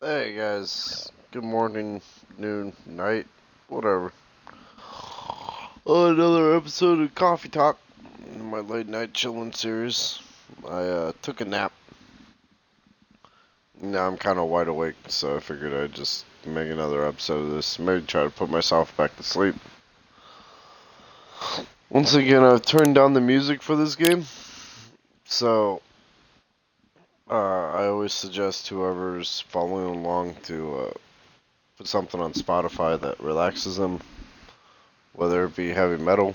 Hey guys, good morning, noon, night, whatever. Another episode of Coffee Talk, my late night chilling series. I took a nap. Now I'm kind of wide awake, so I figured I'd just make another episode of this. Maybe try to put myself back to sleep. Once again, I've turned down the music for this game, so I always suggest whoever's following along to put something on Spotify that relaxes them, whether it be heavy metal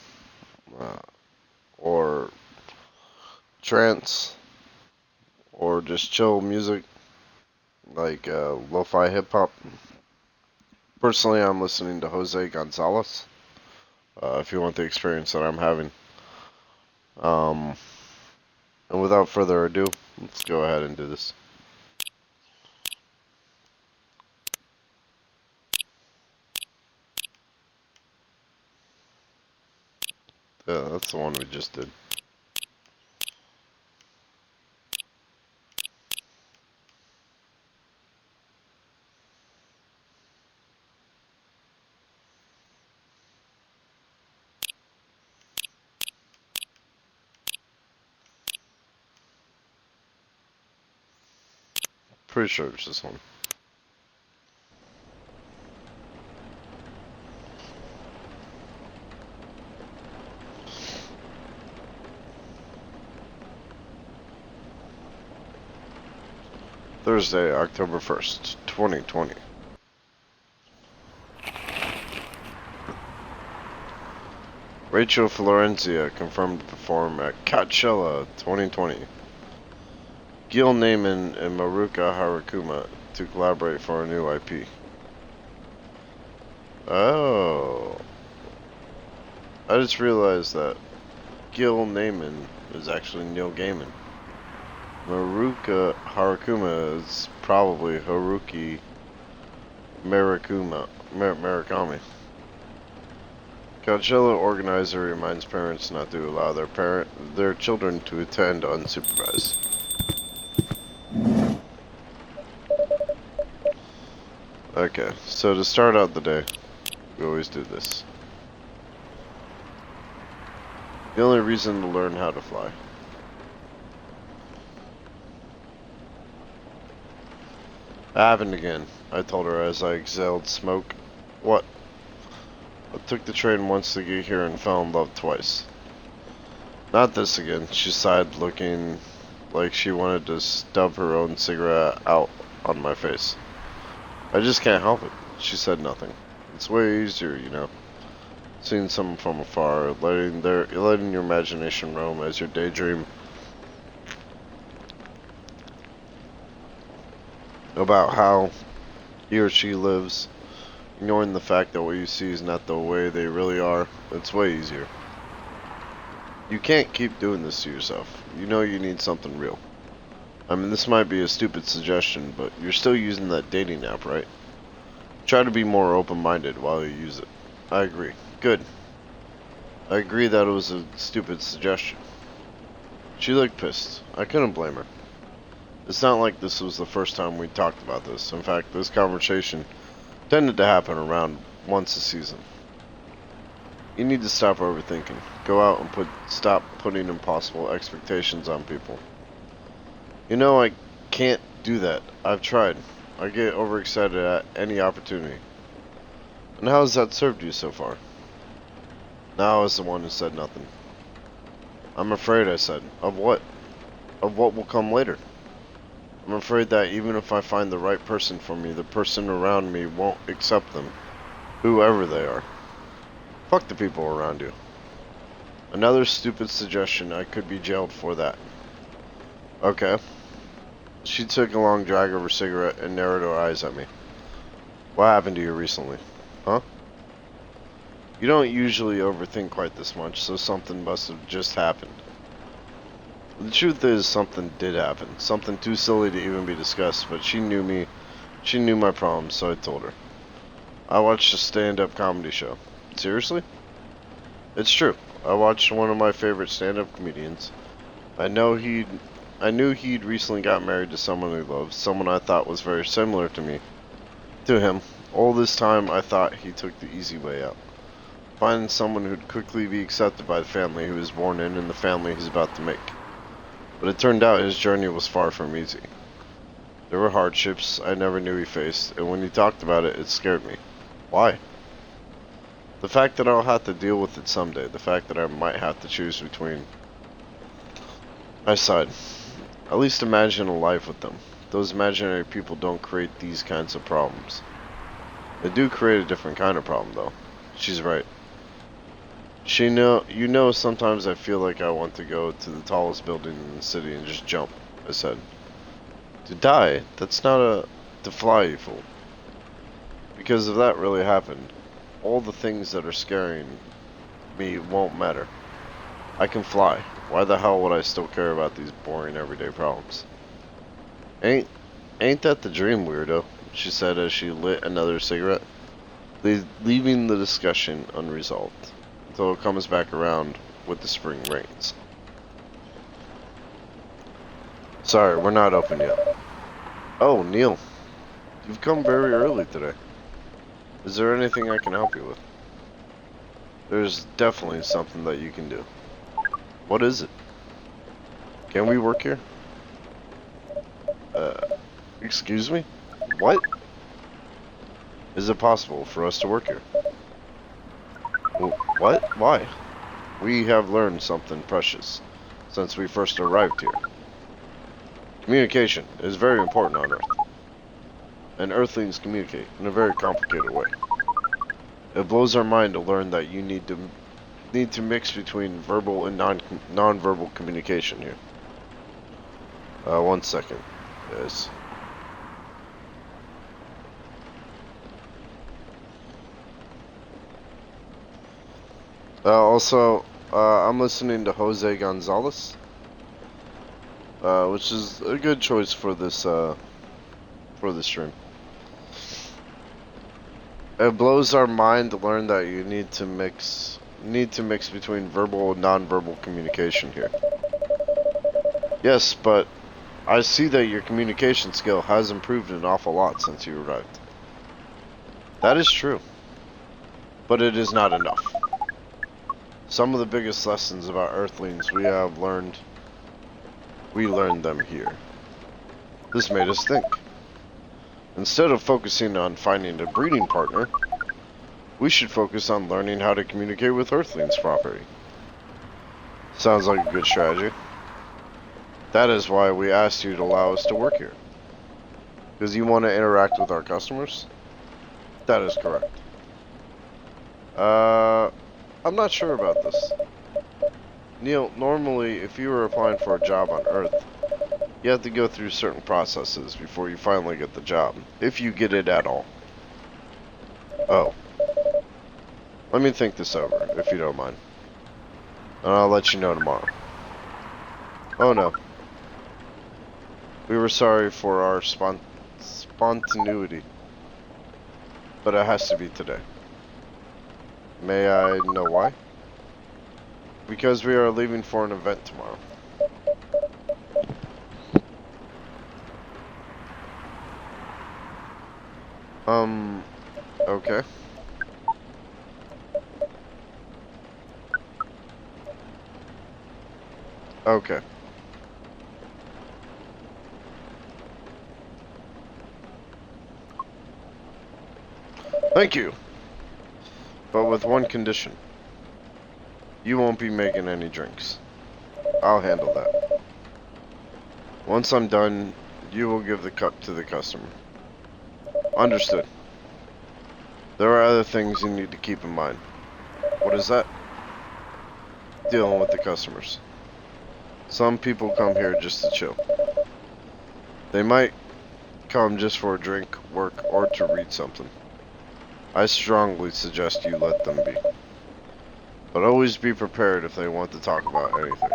uh, or trance or just chill music like lo-fi hip hop. Personally, I'm listening to Jose Gonzalez. If you want the experience that I'm having, um, and without further ado, let's go ahead and do this. Yeah, that's the one we just did. Pretty sure it's this one. Thursday, October 1st, 2020. Rachel Florenzia confirmed to perform at Coachella 2020. Gil Naiman and Maruka Harakuma to collaborate for a new IP. Oh. I just realized that Gil Naiman is actually Neil Gaiman. Maruka Harakuma is probably Haruki Murakami. Coachella organizer reminds parents not to allow their children to attend unsupervised. Okay, so to start out the day, we always do this. The only reason to learn how to fly. Happened again, I told her as I exhaled smoke. What? I took the train once to get here and fell in love twice. Not this again, she sighed, looking like she wanted to stub her own cigarette out on my face. I just can't help it. She said nothing. It's way easier, you know. Seeing someone from afar, letting your imagination roam as your daydream about how he or she lives, ignoring the fact that what you see is not the way they really are. It's way easier. You can't keep doing this to yourself. You know you need something real. I mean, this might be a stupid suggestion, but you're still using that dating app, right? Try to be more open-minded while you use it. I agree. Good. I agree that it was a stupid suggestion. She looked pissed. I couldn't blame her. It's not like this was the first time we talked about this. In fact, this conversation tended to happen around once a season. You need to stop overthinking. Go out and stop putting impossible expectations on people. You know, I can't do that. I've tried. I get overexcited at any opportunity. And how has that served you so far? Now I was the one who said nothing. I'm afraid, I said. Of what? Of what will come later. I'm afraid that even if I find the right person for me, the person around me won't accept them. Whoever they are. Fuck the people around you. Another stupid suggestion. I could be jailed for that. Okay. She took a long drag of her cigarette and narrowed her eyes at me. What happened to you recently? Huh? You don't usually overthink quite this much, so something must have just happened. The truth is, something did happen. Something too silly to even be discussed, but she knew me. She knew my problems, so I told her. I watched a stand-up comedy show. Seriously? It's true. I watched one of my favorite stand-up comedians. I know he'd I knew he'd recently got married to someone he loved, someone I thought was very similar to him. All this time, I thought he took the easy way out. Find someone who'd quickly be accepted by the family he was born in and the family he's about to make. But it turned out his journey was far from easy. There were hardships I never knew he faced, and when he talked about it, it scared me. Why? The fact that I'll have to deal with it someday, the fact that I might have to choose between. I sighed. At least imagine a life with them. Those imaginary people don't create these kinds of problems. They do create a different kind of problem, though. She's right. Sometimes I feel like I want to go to the tallest building in the city and just jump, I said. To die, that's not to fly, you fool. Because if that really happened, all the things that are scaring me won't matter. I can fly. Why the hell would I still care about these boring everyday problems? Ain't that the dream, weirdo? She said as she lit another cigarette, leaving the discussion unresolved until it comes back around with the spring rains. Sorry, we're not open yet. Oh, Neil, you've come very early today. Is there anything I can help you with? There's definitely something that you can do. What is it? Can we work here? Excuse me? What? Is it possible for us to work here? What? Why? We have learned something precious since we first arrived here. Communication is very important on Earth. And Earthlings communicate in a very complicated way. It blows our mind to learn that you need to mix between verbal and non-verbal communication here. 1 second. Yes. I'm listening to Jose Gonzalez, which is a good choice for this stream. It blows our mind to learn that you need to mix between verbal and non-verbal communication here. Yes, but I see that your communication skill has improved an awful lot since you arrived. That is true, but it is not enough. Some of the biggest lessons about Earthlings we learned them here. This made us think. Instead of focusing on finding a breeding partner, we should focus on learning how to communicate with Earthlings properly. Sounds like a good strategy. That is why we asked you to allow us to work here. Because you want to interact with our customers? That is correct. I'm not sure about this. Neil, normally, if you were applying for a job on Earth, you have to go through certain processes before you finally get the job, if you get it at all. Oh. Let me think this over, if you don't mind. And I'll let you know tomorrow. Oh no. We were sorry for our spontaneity, but it has to be today. May I know why? Because we are leaving for an event tomorrow. Okay. Okay. Thank you. But with one condition. You won't be making any drinks. I'll handle that. Once I'm done, you will give the cup to the customer. Understood. There are other things you need to keep in mind. What is that? Dealing with the customers. Some people come here just to chill. They might come just for a drink, work, or to read something. I strongly suggest you let them be. But always be prepared if they want to talk about anything.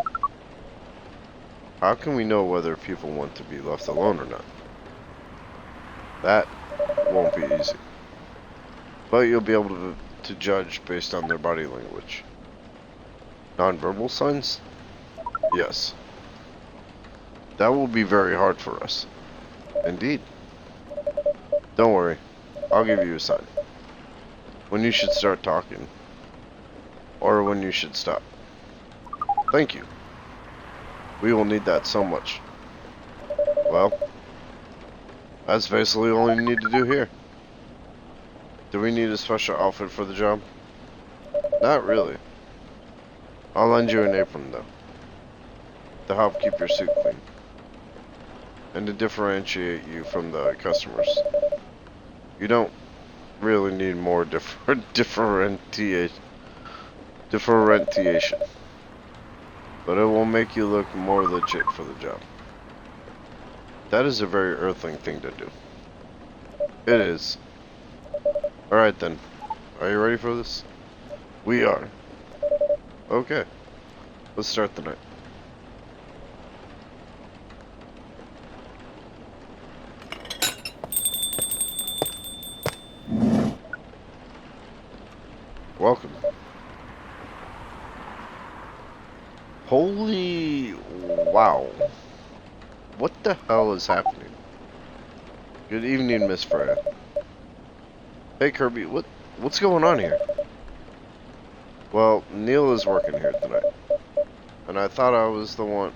How can we know whether people want to be left alone or not? That won't be easy. But you'll be able to judge based on their body language. Non-verbal signs? Yes. That will be very hard for us. Indeed. Don't worry. I'll give you a sign. When you should start talking. Or when you should stop. Thank you. We will need that so much. Well, that's basically all you need to do here. Do we need a special outfit for the job? Not really. I'll lend you an apron though, to help keep your suit clean. And to differentiate you from the customers. You don't really need more differentiation. But it will make you look more legit for the job. That is a very Earthling thing to do. It is. Alright then. Are you ready for this? We are. Okay. Let's start the night. Welcome. Holy wow. What the hell is happening? Good evening, Miss Freya. Hey Kirby, what's going on here? Well, Neil is working here tonight. And I thought I was the one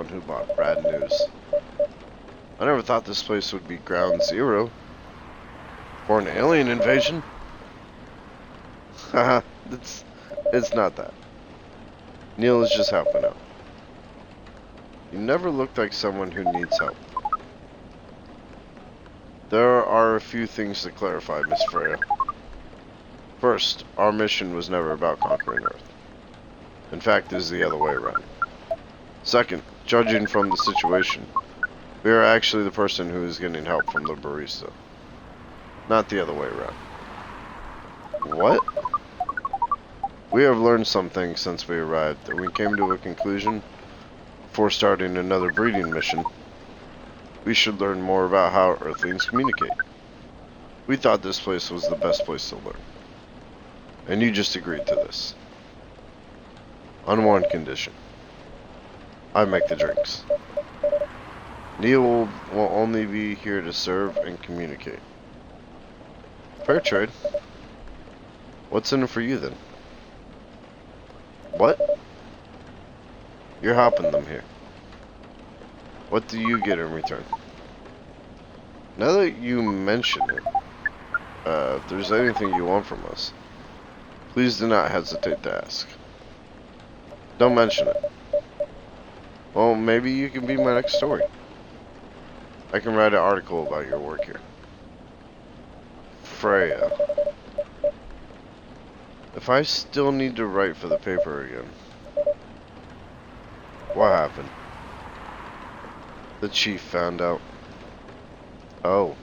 who brought bad news. I never thought this place would be ground zero for an alien invasion. Haha, it's not that. Neil is just helping out. You never looked like someone who needs help. There are a few things to clarify, Miss Freya. First, our mission was never about conquering Earth. In fact, it is the other way around. Second, judging from the situation, we are actually the person who is getting help from the barista. Not the other way around. What? We have learned some things since we arrived, and we came to a conclusion before starting another breeding mission. We should learn more about how Earthlings communicate. We thought this place was the best place to learn. And you just agreed to this. On one condition. I make the drinks. Neil will only be here to serve and communicate. Fair trade. What's in it for you then? What? You're helping them here. What do you get in return? Now that you mention it, if there's anything you want from us, please do not hesitate to ask. Don't mention it. Well, maybe you can be my next story. I can write an article about your work here. Freya. If I still need to write for the paper again. What happened? The chief found out. Oh.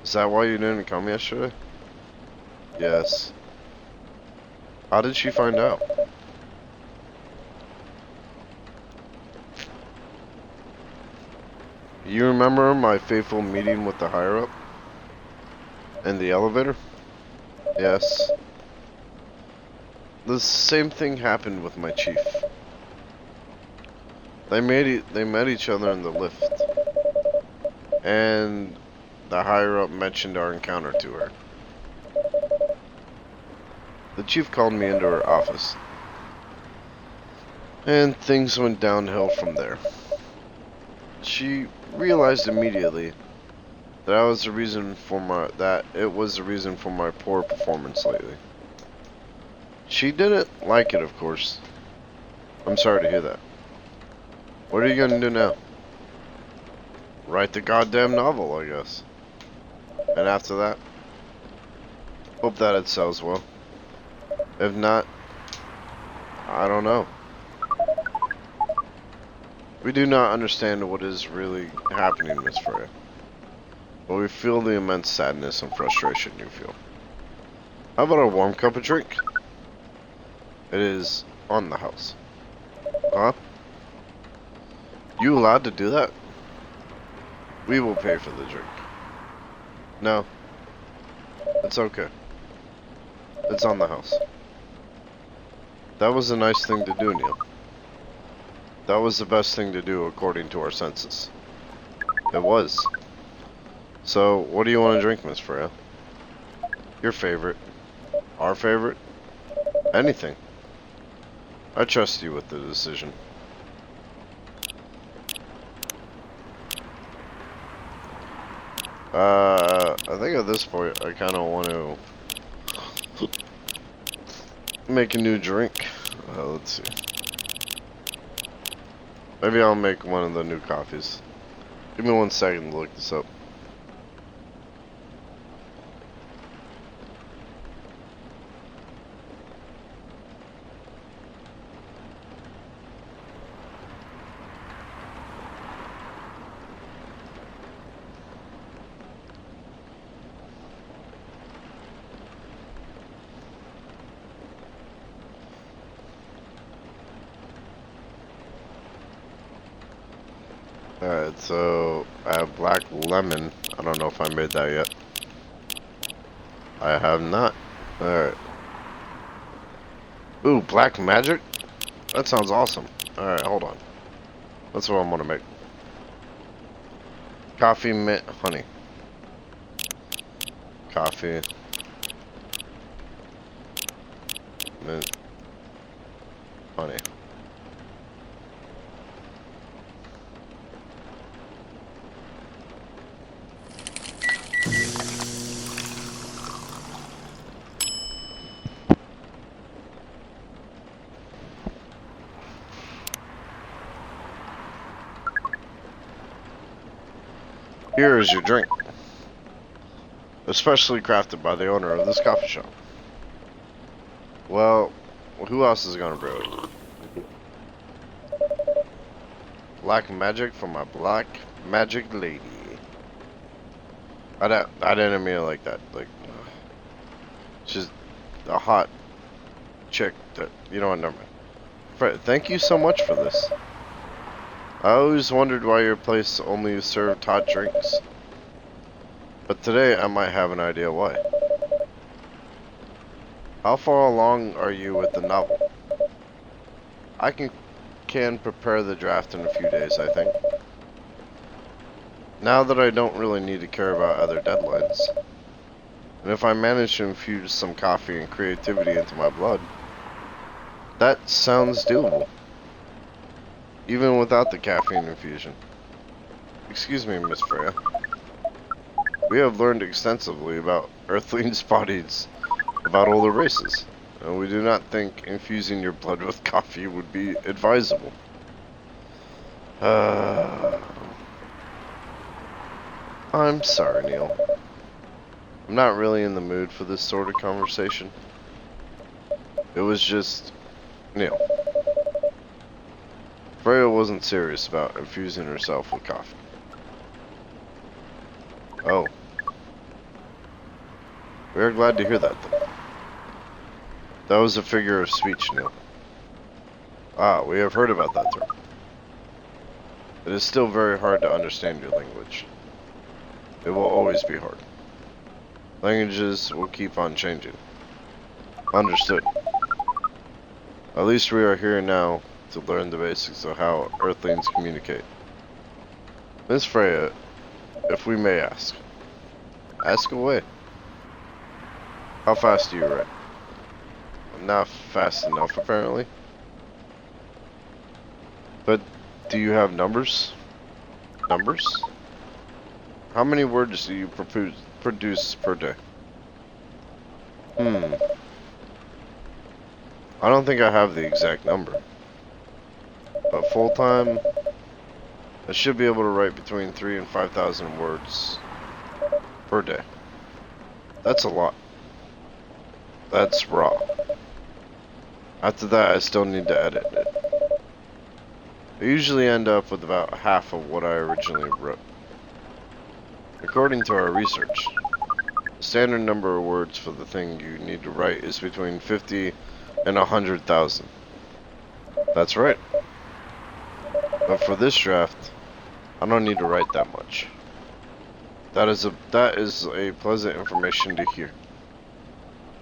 Is that why you didn't come yesterday? Yes. How did she find out? You remember my fateful meeting with the higher-up? In the elevator? Yes. The same thing happened with my chief. They met each other in the lift. And the higher-up mentioned our encounter to her. The chief called me into her office. And things went downhill from there. She realized immediately that it was the reason for my poor performance lately. She didn't like it, of course. I'm sorry to hear that. What are you gonna do now? Write the goddamn novel, I guess. And after that, hope that it sells well. If not, I don't know. We do not understand what is really happening, Miss Freya. But we feel the immense sadness and frustration you feel. How about a warm cup of drink? It is on the house. Huh? You allowed to do that? We will pay for the drink. No. It's okay. It's on the house. That was a nice thing to do, Neil. That was the best thing to do according to our census. It was. So, what do you want to drink, Miss Freya? Your favorite? Our favorite? Anything. I trust you with the decision. I think at this point I kind of want to make a new drink. Let's see. Maybe I'll make one of the new coffees. Give me 1 second to look this up. Alright, so I have black lemon. I don't know if I made that yet. I have not. Alright. Ooh, black magic? That sounds awesome. Alright, hold on. That's what I'm gonna make. Coffee, mint, honey. Coffee. Mint. Honey. Here is your drink. Especially crafted by the owner of this coffee shop. Well, who else is gonna brew it? Black magic for my black magic lady. I didn't mean it like that. Like, she's a hot chick that, you know what, never mind. Fred, thank you so much for this. I always wondered why your place only served hot drinks. But today I might have an idea why. How far along are you with the novel? I can prepare the draft in a few days, I think. Now that I don't really need to care about other deadlines. And if I manage to infuse some coffee and creativity into my blood, that sounds doable. Even without the caffeine infusion. Excuse me, Miss Freya. We have learned extensively about Earthlings' bodies, about older races, and we do not think infusing your blood with coffee would be advisable. I'm sorry, Neil. I'm not really in the mood for this sort of conversation. It was just... Neil. Freya wasn't serious about infusing herself with coffee. Oh. We are glad to hear that, though. That was a figure of speech, Neil. Ah, we have heard about that term. It is still very hard to understand your language. It will always be hard. Languages will keep on changing. Understood. At least we are here now to learn the basics of how Earthlings communicate. Miss Freya, if we may ask. Ask away. How fast do you write? Not fast enough, apparently. But do you have numbers? Numbers? How many words do you produce per day? I don't think I have the exact number. But full-time, I should be able to write between 3,000 and 5,000 words per day. That's a lot. That's raw. After that, I still need to edit it. I usually end up with about half of what I originally wrote. According to our research, the standard number of words for the thing you need to write is between 50 and 100,000. That's right. But for this draft, I don't need to write that much. That is a pleasant information to hear.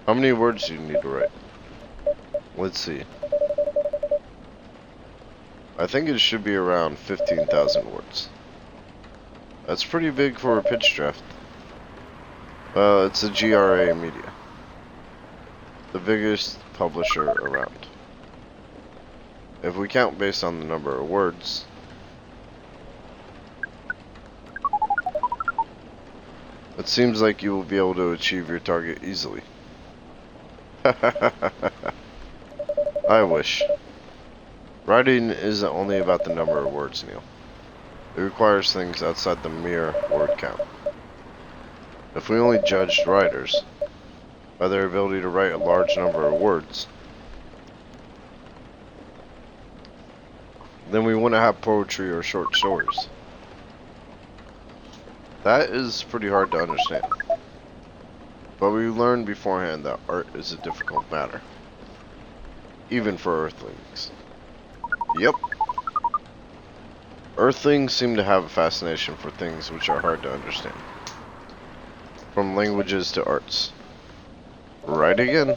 How many words do you need to write? Let's see. I think it should be around 15,000 words. That's pretty big for a pitch draft. It's a GRA Media, the biggest publisher around. If we count based on the number of words, it seems like you will be able to achieve your target easily. I wish. Writing isn't only about the number of words, Neil. It requires things outside the mere word count. If we only judged writers by their ability to write a large number of words, then we wouldn't have poetry or short stories. That is pretty hard to understand. But we learned beforehand that art is a difficult matter. Even for Earthlings. Yep. Earthlings seem to have a fascination for things which are hard to understand. From languages to arts. Right again.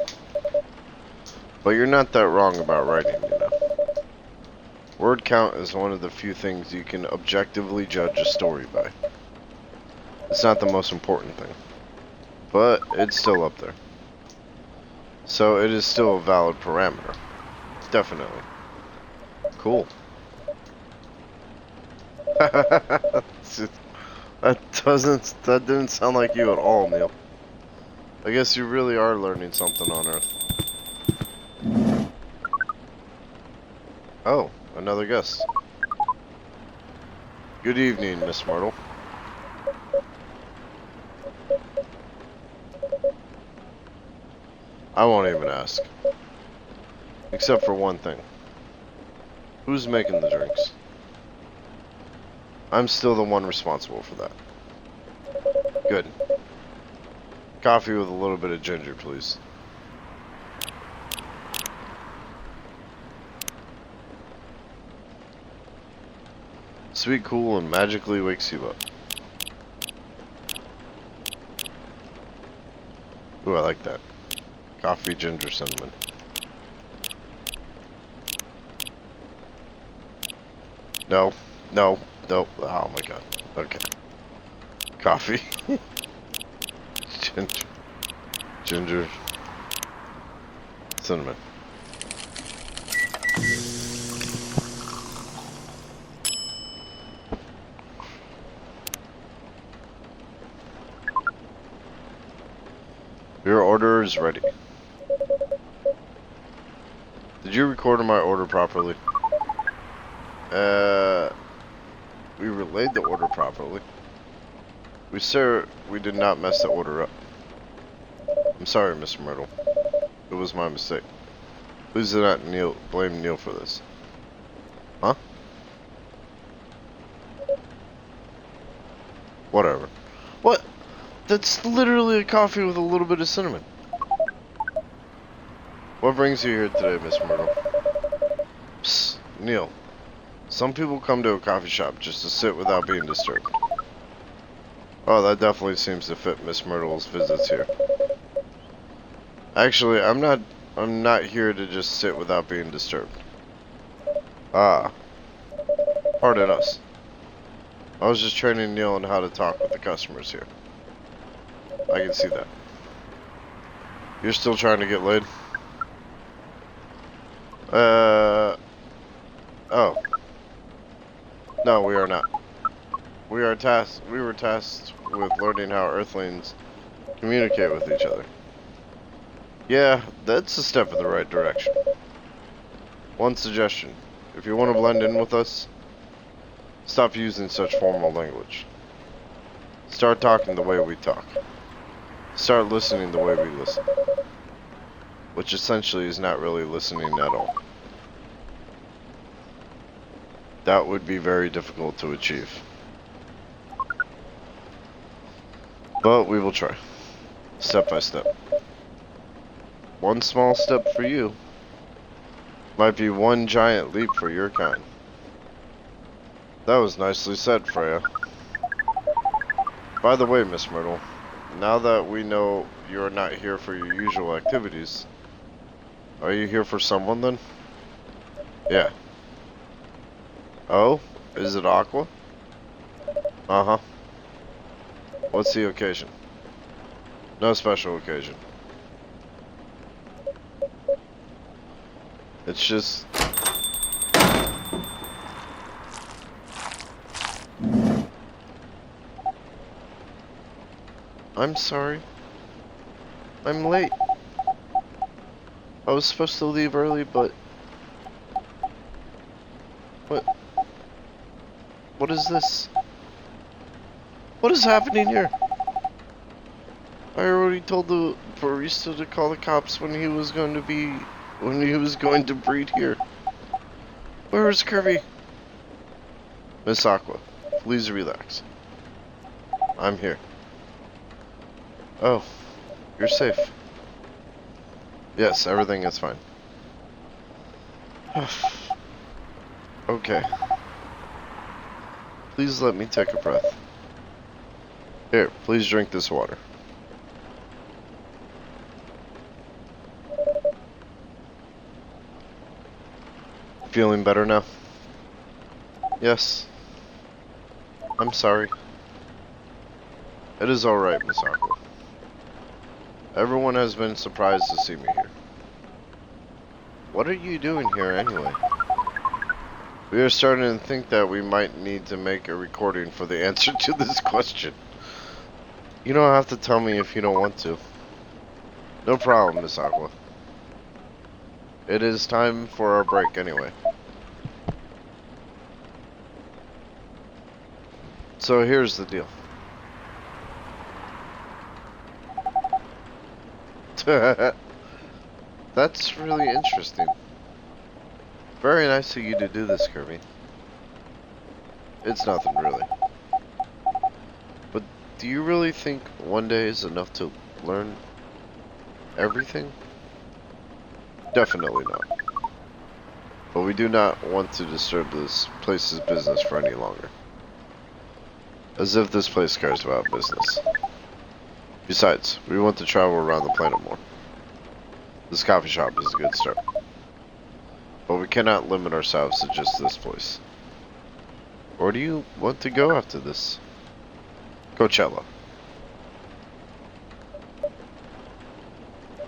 But you're not that wrong about writing, you know. Word count is one of the few things you can objectively judge a story by. It's not the most important thing. But it's still up there. So it is still a valid parameter. Definitely. Cool. That didn't sound like you at all, Neil. I guess you really are learning something on Earth. Oh, another guest. Good evening, Miss Myrtle. I won't even ask. Except for one thing. Who's making the drinks? I'm still the one responsible for that. Good. Coffee with a little bit of ginger, please. Sweet, cool, and magically wakes you up. Ooh, I like that. Coffee, ginger, cinnamon. No, no, no. Oh my god. Okay. Coffee. Ginger. Cinnamon. Your order is ready. Did you record my order properly? We relayed the order properly. We did not mess the order up. I'm sorry, Mr. Myrtle. It was my mistake. Please do not blame Neil for this. Huh? Whatever. What? That's literally a coffee with a little bit of cinnamon. What brings you here today, Miss Myrtle? Psst, Neil. Some people come to a coffee shop just to sit without being disturbed. Oh, that definitely seems to fit Miss Myrtle's visits here. Actually, I'm not here to just sit without being disturbed. Ah. Pardon us. I was just training Neil on how to talk with the customers here. I can see that. You're still trying to get laid? Oh. No, we are not. We were tasked with learning how Earthlings communicate with each other. Yeah, that's a step in the right direction. One suggestion. If you want to blend in with us, stop using such formal language. Start talking the way we talk. Start listening the way we listen. Which essentially is not really listening at all. That would be very difficult to achieve. But we will try. Step by step. One small step for you might be one giant leap for your kind. That was nicely said, Freya. By the way, Miss Myrtle, now that we know you are not here for your usual activities, are you here for someone then? Yeah. Oh? Is it Aqua? Uh-huh. What's the occasion? No special occasion. It's just... I'm sorry. I'm late. I was supposed to leave early, but... What is this? What is happening here? I already told the barista to call the cops when he was going to breed here. Where is Kirby? Miss Aqua, please relax. I'm here. Oh, you're safe. Yes, everything is fine. Okay. Please let me take a breath. Here, please drink this water. Feeling better now? Yes. I'm sorry. It is alright, Miss Aqua. Everyone has been surprised to see me here. What are you doing here anyway? We are starting to think that we might need to make a recording for the answer to this question. You don't have to tell me if you don't want to. No problem, Miss Aqua. It is time for our break anyway. So here's the deal. That's really interesting. Very nice of you to do this, Kirby. It's nothing, really. But do you really think one day is enough to learn everything? Definitely not. But we do not want to disturb this place's business for any longer. As if this place cares about business. Besides, we want to travel around the planet more. This coffee shop is a good start. But we cannot limit ourselves to just this place. Where do you want to go after this? Coachella.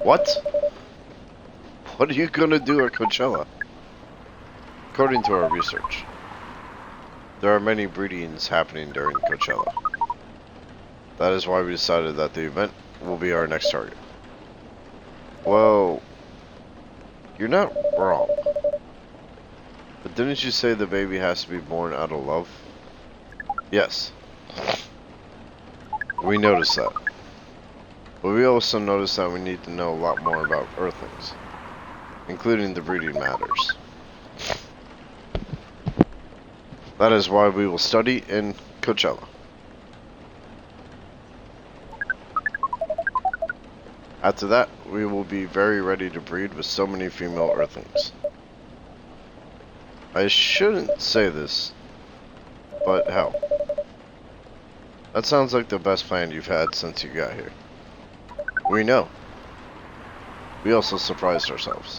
What? What are you gonna do at Coachella? According to our research, there are many breedings happening during Coachella. That is why we decided that the event will be our next target. Well, you're not wrong. But didn't you say the baby has to be born out of love? Yes. We noticed that. But we also noticed that we need to know a lot more about Earthlings, including the breeding matters. That is why we will study in Coachella. After that, we will be very ready to breed with so many female Earthlings. I shouldn't say this, but hell. That sounds like the best plan you've had since you got here. We know. We also surprised ourselves.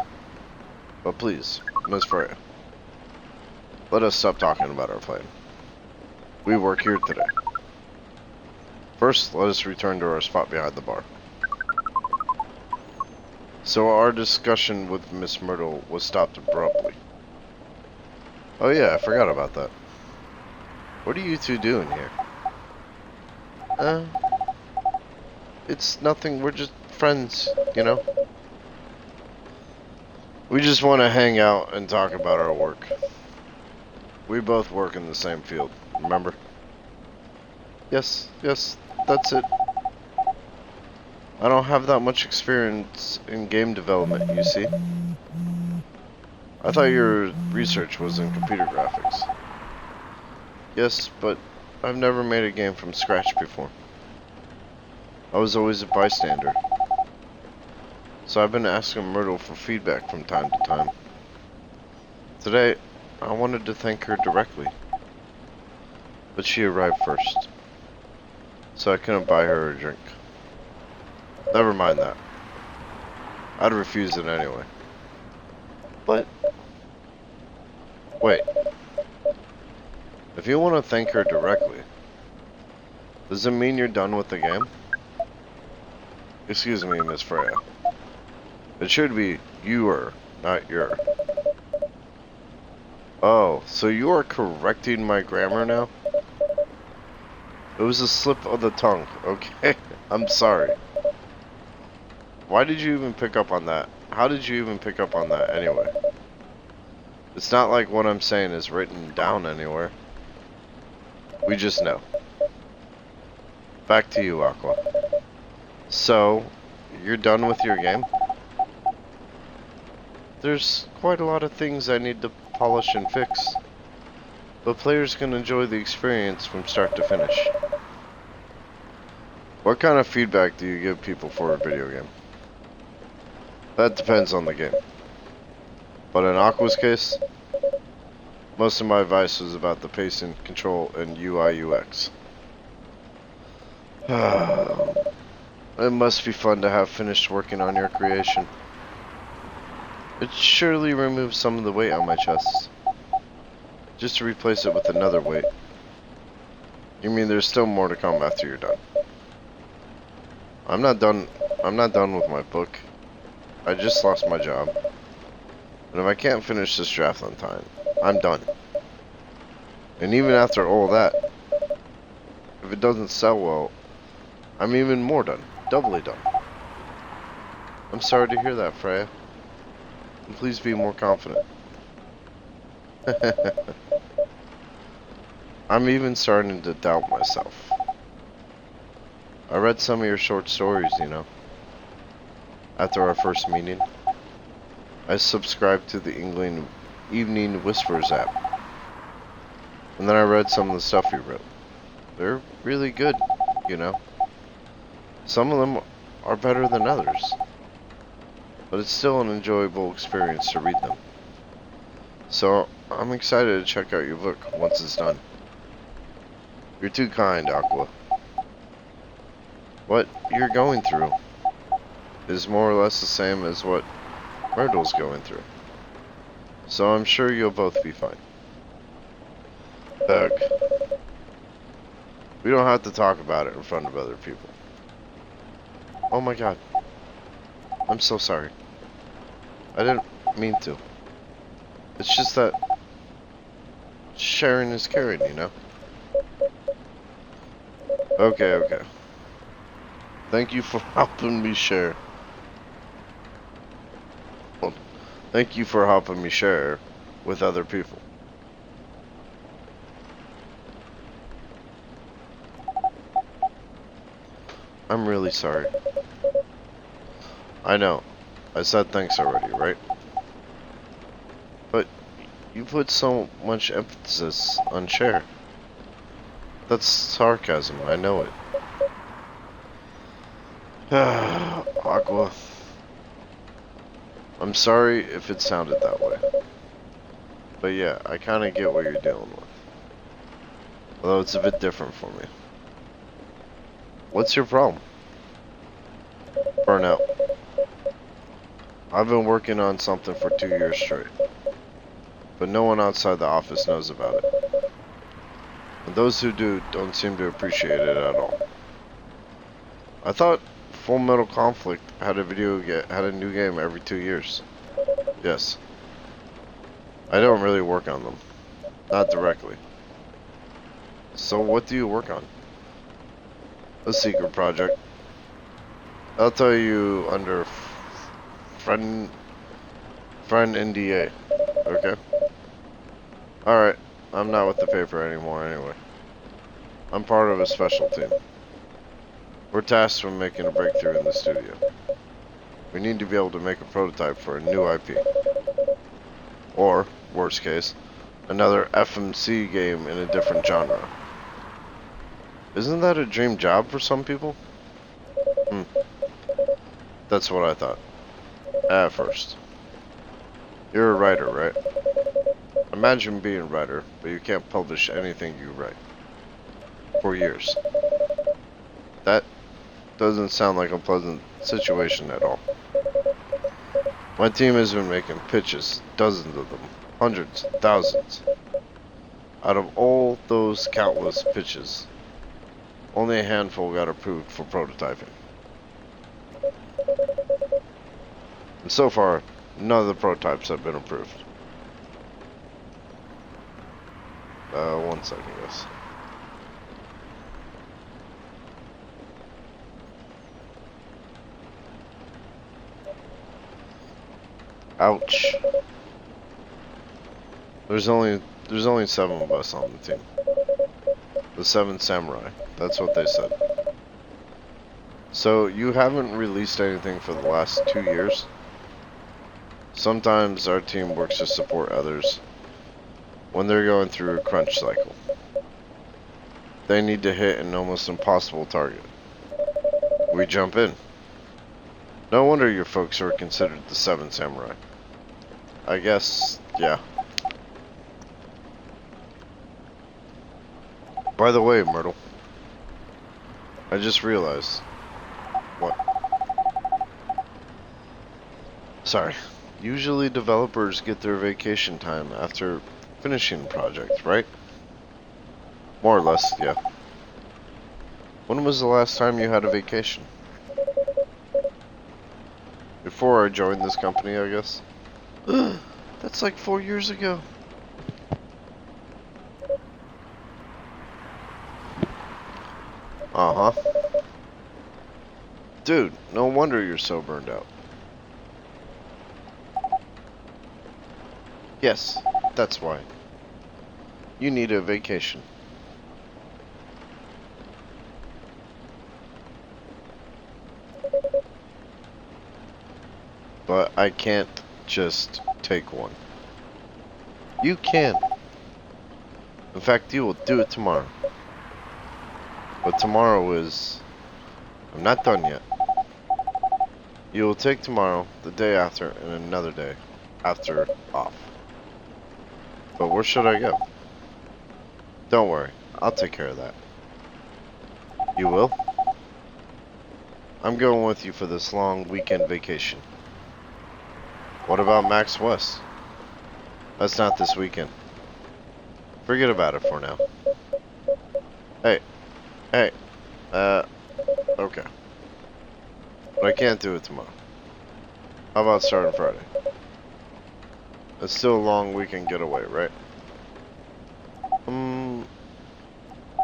But please, Miss Freya, let us stop talking about our plan. We work here today. First, let us return to our spot behind the bar. So our discussion with Miss Myrtle was stopped abruptly. Oh yeah, I forgot about that. What are you two doing here? It's nothing, we're just friends, you know? We just want to hang out and talk about our work. We both work in the same field, remember? Yes, that's it. I don't have that much experience in game development, you see. I thought your research was in computer graphics. Yes, but I've never made a game from scratch before. I was always a bystander. So I've been asking Myrtle for feedback from time to time. Today, I wanted to thank her directly. But she arrived first. So I couldn't buy her a drink. Never mind that. I'd refuse it anyway. But... wait. If you want to thank her directly, does it mean you're done with the game? Excuse me, Miss Freya. It should be you're, not your. Oh, so you are correcting my grammar now? It was a slip of the tongue, okay? I'm sorry. Why did you even pick up on that? How did you even pick up on that anyway? It's not like what I'm saying is written down anywhere. We just know. Back to you, Aqua. So, you're done with your game? There's quite a lot of things I need to polish and fix, but players can enjoy the experience from start to finish. What kind of feedback do you give people for a video game? That depends on the game. But in Aqua's case, most of my advice was about the pacing, control, and UI UX. It must be fun to have finished working on your creation. It surely removes some of the weight on my chest, just to replace it with another weight. You mean there's still more to come after you're done? I'm not done with my book. I just lost my job. And if I can't finish this draft on time, I'm done. And even after all that, if it doesn't sell well, I'm even more done. Doubly done. I'm sorry to hear that, Freya. And please be more confident. I'm even starting to doubt myself. I read some of your short stories, you know. After our first meeting, I subscribed to the Evening Whispers app. And then I read some of the stuff you wrote. They're really good, you know. Some of them are better than others. But it's still an enjoyable experience to read them. So, I'm excited to check out your book once it's done. You're too kind, Aqua. What you're going through is more or less the same as what Myrtle's going through. So I'm sure you'll both be fine. Ugh. We don't have to talk about it in front of other people. Oh my god. I'm so sorry. I didn't mean to. It's just that sharing is caring, you know? Okay. Thank you for helping me share. Well, thank you for helping me share with other people. I'm really sorry. I know. I said thanks already, right? But you put so much emphasis on share. That's sarcasm, I know it. Aqua. I'm sorry if it sounded that way. But yeah, I kinda get what you're dealing with. Although it's a bit different for me. What's your problem? Burnout. I've been working on something for 2 years straight. But no one outside the office knows about it. And those who do don't seem to appreciate it at all. I thought Full Metal Conflict had a new game every 2 years. Yes. I don't really work on them. Not directly. So what do you work on? A secret project. I'll tell you under friend NDA. Okay? Alright. I'm not with the paper anymore anyway. I'm part of a special team. We're tasked with making a breakthrough in the studio. We need to be able to make a prototype for a new IP. Or, worst case, another FMC game in a different genre. Isn't that a dream job for some people? That's what I thought. At first. You're a writer, right? Imagine being a writer, but you can't publish anything you write. For years. That doesn't sound like a pleasant situation at all. My team has been making pitches, dozens of them, hundreds, thousands. Out of all those countless pitches, only a handful got approved for prototyping. And so far, none of the prototypes have been approved. 1 second, guys. Ouch. There's only 7 of us on the team. The 7 samurai. That's what they said. So you haven't released anything for the last 2 years? Sometimes our team works to support others when they're going through a crunch cycle. They need to hit an almost impossible target. We jump in. No wonder your folks are considered the 7 samurai. I guess, yeah. By the way, Myrtle, I just realized. What? Sorry. Usually developers get their vacation time after finishing projects, right? More or less, yeah. When was the last time you had a vacation? Before I joined this company, I guess. That's like 4 years ago. Uh-huh. Dude, no wonder you're so burned out. Yes, that's why. You need a vacation. But I can't just take one. You can. In fact, you will do it tomorrow. But tomorrow is... I'm not done yet. You will take tomorrow, the day after, and another day after off. But where should I go? Don't worry, I'll take care of that. You will? I'm going with you for this long weekend vacation. What about Max West? That's not this weekend. Forget about it for now. Hey, okay. But I can't do it tomorrow. How about starting Friday? It's still a long weekend getaway, right?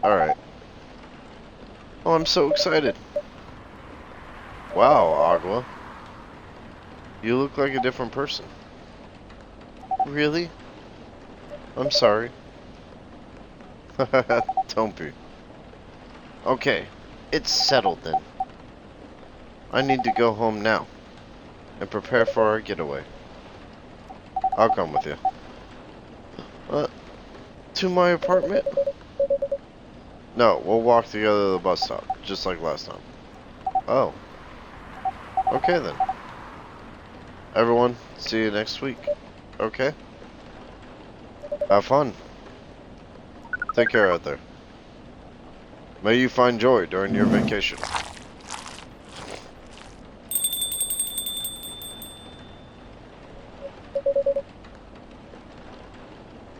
Alright. Oh, I'm so excited. Wow, Agua. You look like a different person. Really? I'm sorry. Don't be. Okay, it's settled then. I need to go home now and prepare for our getaway. I'll come with you. To my apartment? No, we'll walk together to the bus stop, just like last time. Oh. Okay then. Everyone, see you next week. Okay? Have fun. Take care out there. May you find joy during your vacation.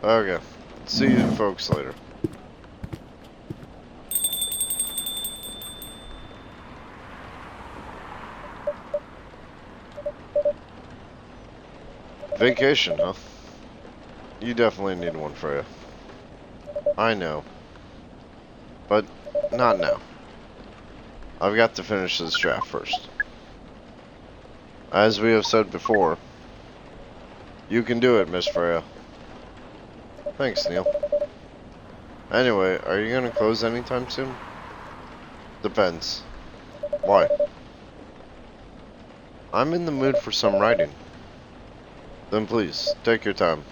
Okay. See you folks later. Vacation, huh? You definitely need one, Freya. I know. But not now. I've got to finish this draft first. As we have said before, you can do it, Miss Freya. Thanks, Neil. Anyway, are you gonna close anytime soon? Depends. Why? I'm in the mood for some writing. Then please, take your time.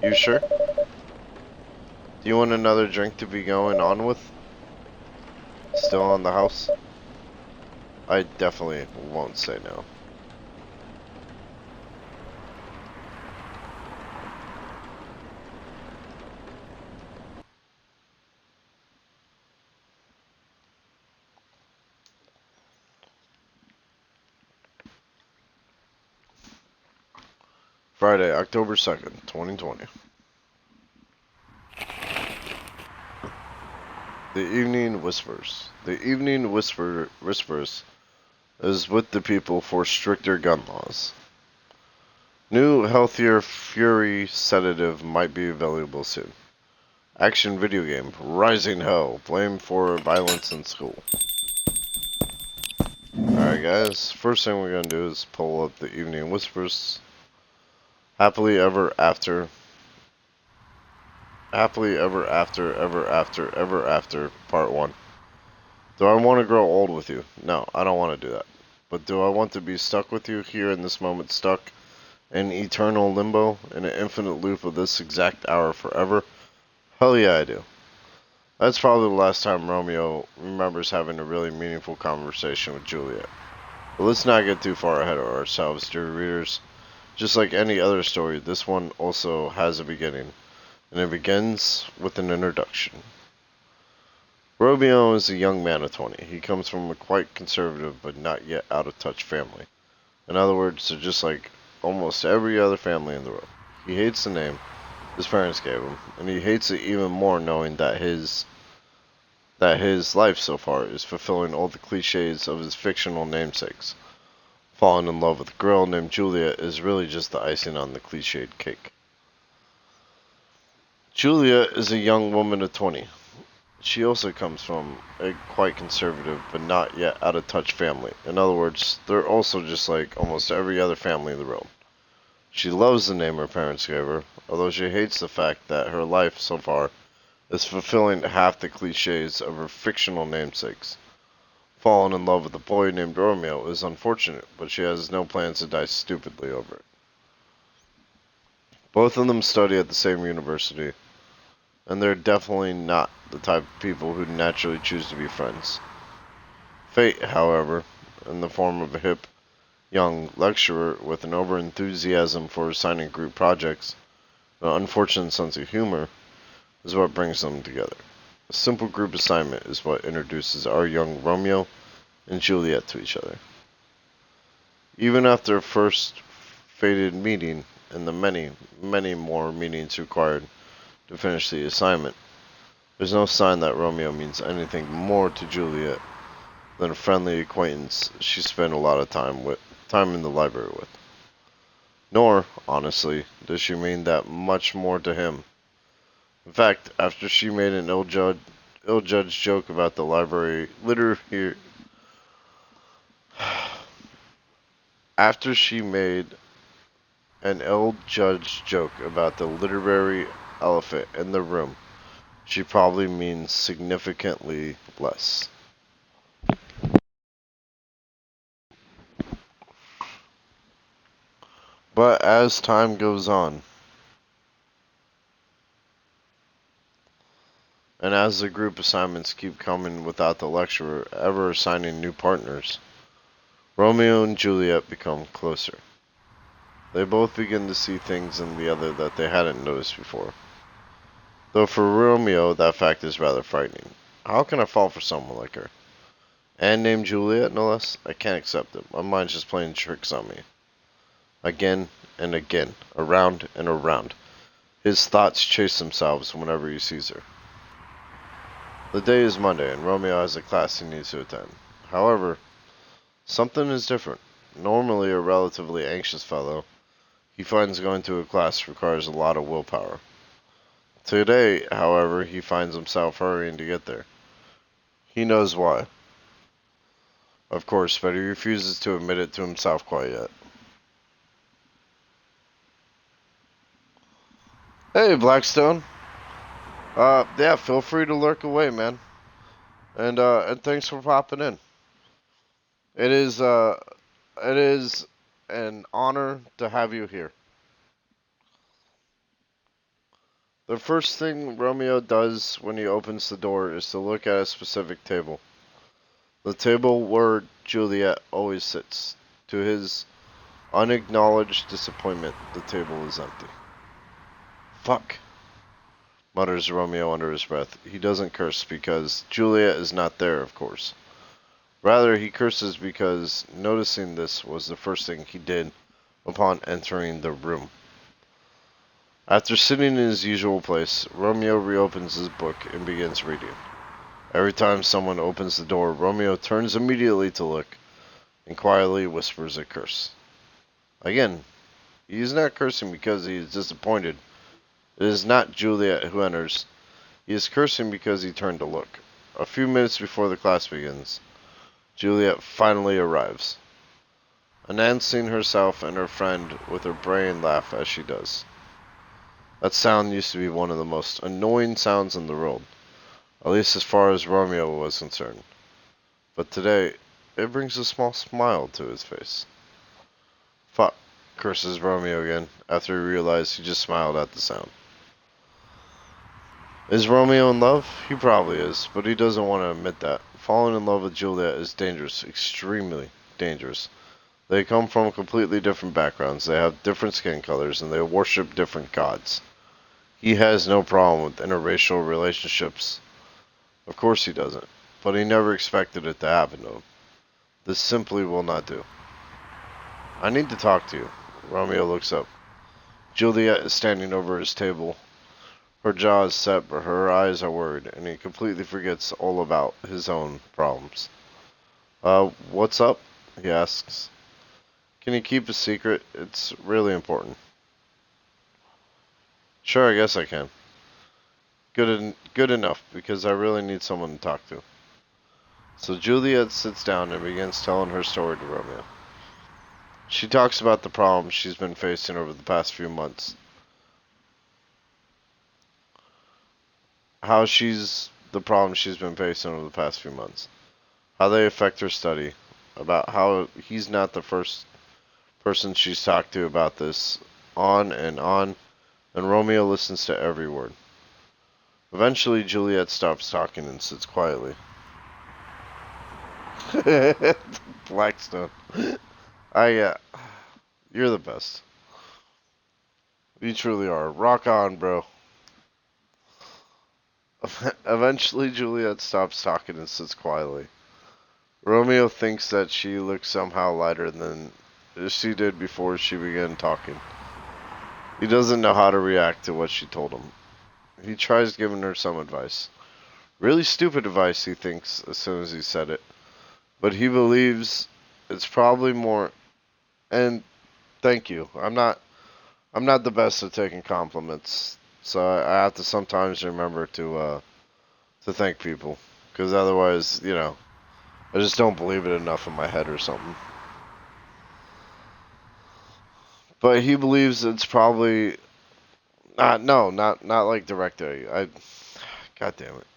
You sure? Do you want another drink to be going on with? Still on the house? I definitely won't say no. Friday, October 2nd, 2020. The Evening Whispers. The Evening Whispers is with the people for stricter gun laws. New, healthier Fury sedative might be available soon. Action video game, Rising Hell, blamed for violence in school. Alright guys, first thing we're going to do is pull up the Evening Whispers. Happily ever after, ever after, part 1. Do I want to grow old with you? No, I don't want to do that. But do I want to be stuck with you here in this moment, stuck in eternal limbo, in an infinite loop of this exact hour forever? Hell yeah, I do. That's probably the last time Romeo remembers having a really meaningful conversation with Juliet. But let's not get too far ahead of ourselves, dear readers. Just like any other story, this one also has a beginning, and it begins with an introduction. Romeo is a young man of 20. He comes from a quite conservative but not yet out of touch family. In other words, they're just like almost every other family in the world. He hates the name his parents gave him, and he hates it even more knowing that his life so far is fulfilling all the cliches of his fictional namesakes. Falling in love with a girl named Julia is really just the icing on the cliched cake. Julia is a young woman of 20. She also comes from a quite conservative but not yet out of touch family. In other words, they're also just like almost every other family in the world. She loves the name her parents gave her, although she hates the fact that her life so far is fulfilling half the cliches of her fictional namesakes. Falling in love with a boy named Romeo is unfortunate, but she has no plans to die stupidly over it. Both of them study at the same university, and they're definitely not the type of people who naturally choose to be friends. Fate, however, in the form of a hip, young lecturer with an over-enthusiasm for assigning group projects, and an unfortunate sense of humor, is what brings them together. A simple group assignment is what introduces our young Romeo and Juliet to each other. Even after a first fated meeting and the many, many more meetings required to finish the assignment, there's no sign that Romeo means anything more to Juliet than a friendly acquaintance she spent a lot of time in the library with. Nor, honestly, does she mean that much more to him. In fact, after she made an ill-judged joke about the library after she made an ill-judged joke about the literary elephant in the room, she probably means significantly less. But as time goes on, and as the group assignments keep coming without the lecturer ever assigning new partners, Romeo and Juliet become closer. They both begin to see things in the other that they hadn't noticed before. Though for Romeo, that fact is rather frightening. How can I fall for someone like her? And named Juliet, no less? I can't accept it. My mind's just playing tricks on me. Again and again, around and around. His thoughts chase themselves whenever he sees her. The day is Monday, and Romeo has a class he needs to attend. However, something is different. Normally a relatively anxious fellow, he finds going to a class requires a lot of willpower. Today, however, he finds himself hurrying to get there. He knows why. Of course, but he refuses to admit it to himself quite yet. Hey, Blackstone. Yeah, feel free to lurk away, man. And thanks for popping in. It is an honor to have you here. The first thing Romeo does when he opens the door is to look at a specific table. The table where Juliet always sits. To his unacknowledged disappointment, the table is empty. Fuck, mutters Romeo under his breath. He doesn't curse because Juliet is not there, of course. Rather, he curses because noticing this was the first thing he did upon entering the room. After sitting in his usual place, Romeo reopens his book and begins reading. Every time someone opens the door, Romeo turns immediately to look and quietly whispers a curse. Again, he is not cursing because he is disappointed. It is not Juliet who enters. He is cursing because he turned to look. A few minutes before the class begins, Juliet finally arrives, announcing herself and her friend with her braying laugh as she does. That sound used to be one of the most annoying sounds in the world, at least as far as Romeo was concerned. But today, it brings a small smile to his face. Fuck, curses Romeo again, after he realized he just smiled at the sound. Is Romeo in love? He probably is, but he doesn't want to admit that. Falling in love with Juliet is dangerous, extremely dangerous. They come from completely different backgrounds, they have different skin colors, and they worship different gods. He has no problem with interracial relationships. Of course he doesn't, but he never expected it to happen to him. This simply will not do. I need to talk to you. Romeo looks up. Juliet is standing over his table. Her jaw is set, but her eyes are worried, and he completely forgets all about his own problems. What's up? He asks. Can you keep a secret? It's really important. Sure, I guess I can. Good enough, because I really need someone to talk to. So Juliet sits down and begins telling her story to Romeo. She talks about the problems she's been facing over the past few months. The problems she's been facing over the past few months. How they affect her study. About how he's not the first person she's talked to about this. On, and Romeo listens to every word. Eventually, Juliet stops talking and sits quietly. Blackstone. You're the best. You truly are. Rock on, bro. Eventually, Juliet stops talking and sits quietly. Romeo thinks that she looks somehow lighter than she did before she began talking. He doesn't know how to react to what she told him. He tries giving her some advice. Really stupid advice, he thinks, as soon as he said it. But he believes it's probably more. And thank you. I'm not the best at taking compliments, so I have to sometimes remember to thank people, because otherwise, I just don't believe it enough in my head or something. But he believes it's probably not like directly. God damn it.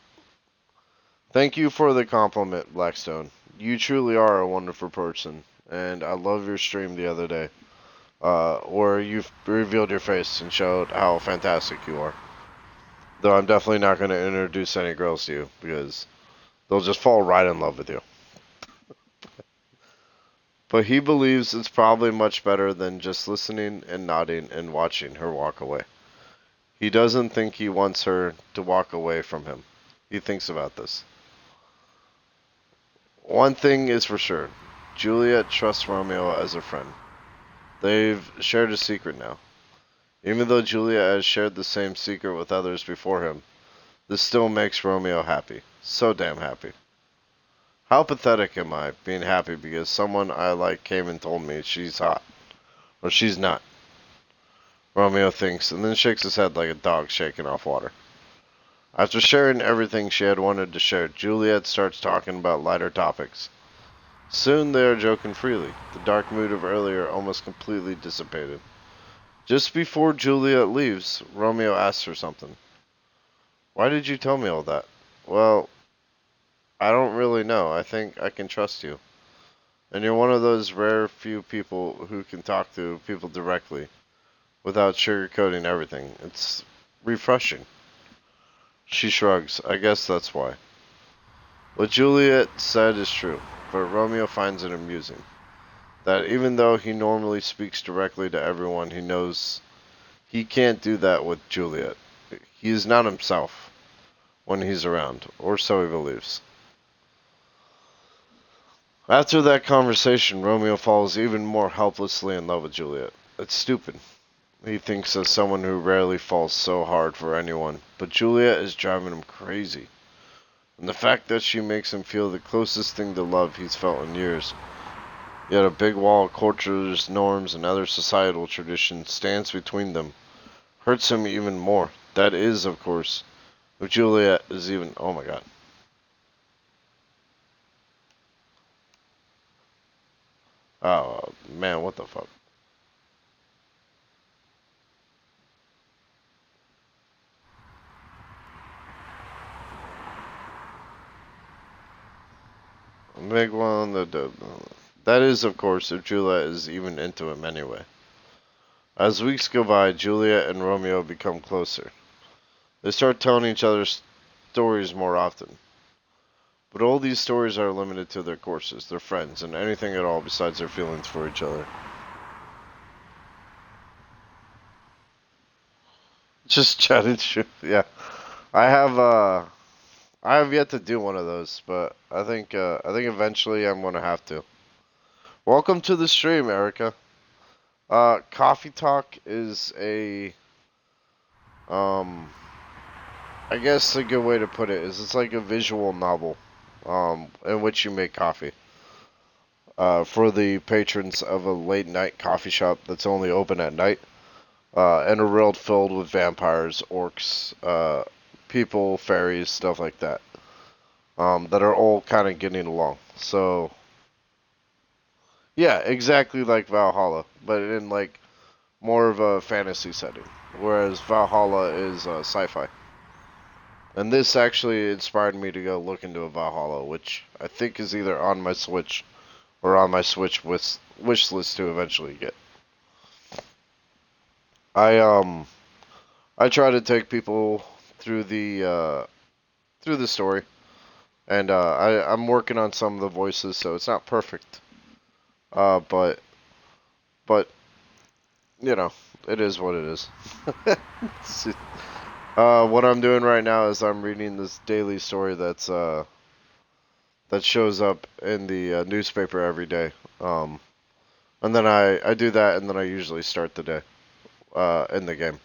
Thank you for the compliment, Blackstone. You truly are a wonderful person, and I love your stream the other day, where you revealed your face and showed how fantastic you are. Though I'm definitely not going to introduce any girls to you, because they'll just fall right in love with you. But he believes it's probably much better than just listening and nodding and watching her walk away. He doesn't think he wants her to walk away from him. He thinks about this. One thing is for sure. Juliet trusts Romeo as a friend. They've shared a secret now. Even though Juliet has shared the same secret with others before him, this still makes Romeo happy. So damn happy. How pathetic am I, being happy because someone I like came and told me she's hot. Or she's not. Romeo thinks, and then shakes his head like a dog shaking off water. After sharing everything she had wanted to share, Juliet starts talking about lighter topics. Soon they are joking freely. The dark mood of earlier almost completely dissipated. Just before Juliet leaves, Romeo asks her something. Why did you tell me all that? Well, I don't really know. I think I can trust you. And you're one of those rare few people who can talk to people directly without sugarcoating everything. It's refreshing. She shrugs. I guess that's why. What Juliet said is true, but Romeo finds it amusing that even though he normally speaks directly to everyone he knows, he can't do that with Juliet. He is not himself when he's around, or so he believes. After that conversation, Romeo falls even more helplessly in love with Juliet. It's stupid. He thinks as someone who rarely falls so hard for anyone, but Juliet is driving him crazy. And the fact that she makes him feel the closest thing to love he's felt in years. Yet a big wall of cultures, norms, and other societal traditions stands between them. Hurts him even more. That is, of course, if Juliet is even. Oh my god. Oh man, what the fuck? Big one. That is, of course, if Juliet is even into him anyway. As weeks go by, Juliet and Romeo become closer. They start telling each other stories more often. But all these stories are limited to their courses, their friends, and anything at all besides their feelings for each other. Just chatting shit. Yeah. I have I have yet to do one of those, but I think eventually I'm gonna have to. Welcome to the stream, Erica. Coffee Talk is a um I guess a good way to put it is it's like a visual novel in which you make coffee. For the patrons of a late night coffee shop that's only open at night. And a world filled with vampires, orcs, people, fairies, stuff like that. That are all kind of getting along. So, yeah, exactly like Valhalla, but in like more of a fantasy setting. Whereas Valhalla is sci-fi. And this actually inspired me to go look into a Valhalla, which I think is either on my Switch or on my Switch wish list to eventually get. I I try to take people through the story, and I'm working on some of the voices, so it's not perfect. But you know, it is what it is. What I'm doing right now is I'm reading this daily story that shows up in the newspaper every day. Um, and then I do that, and then I usually start the day in the game.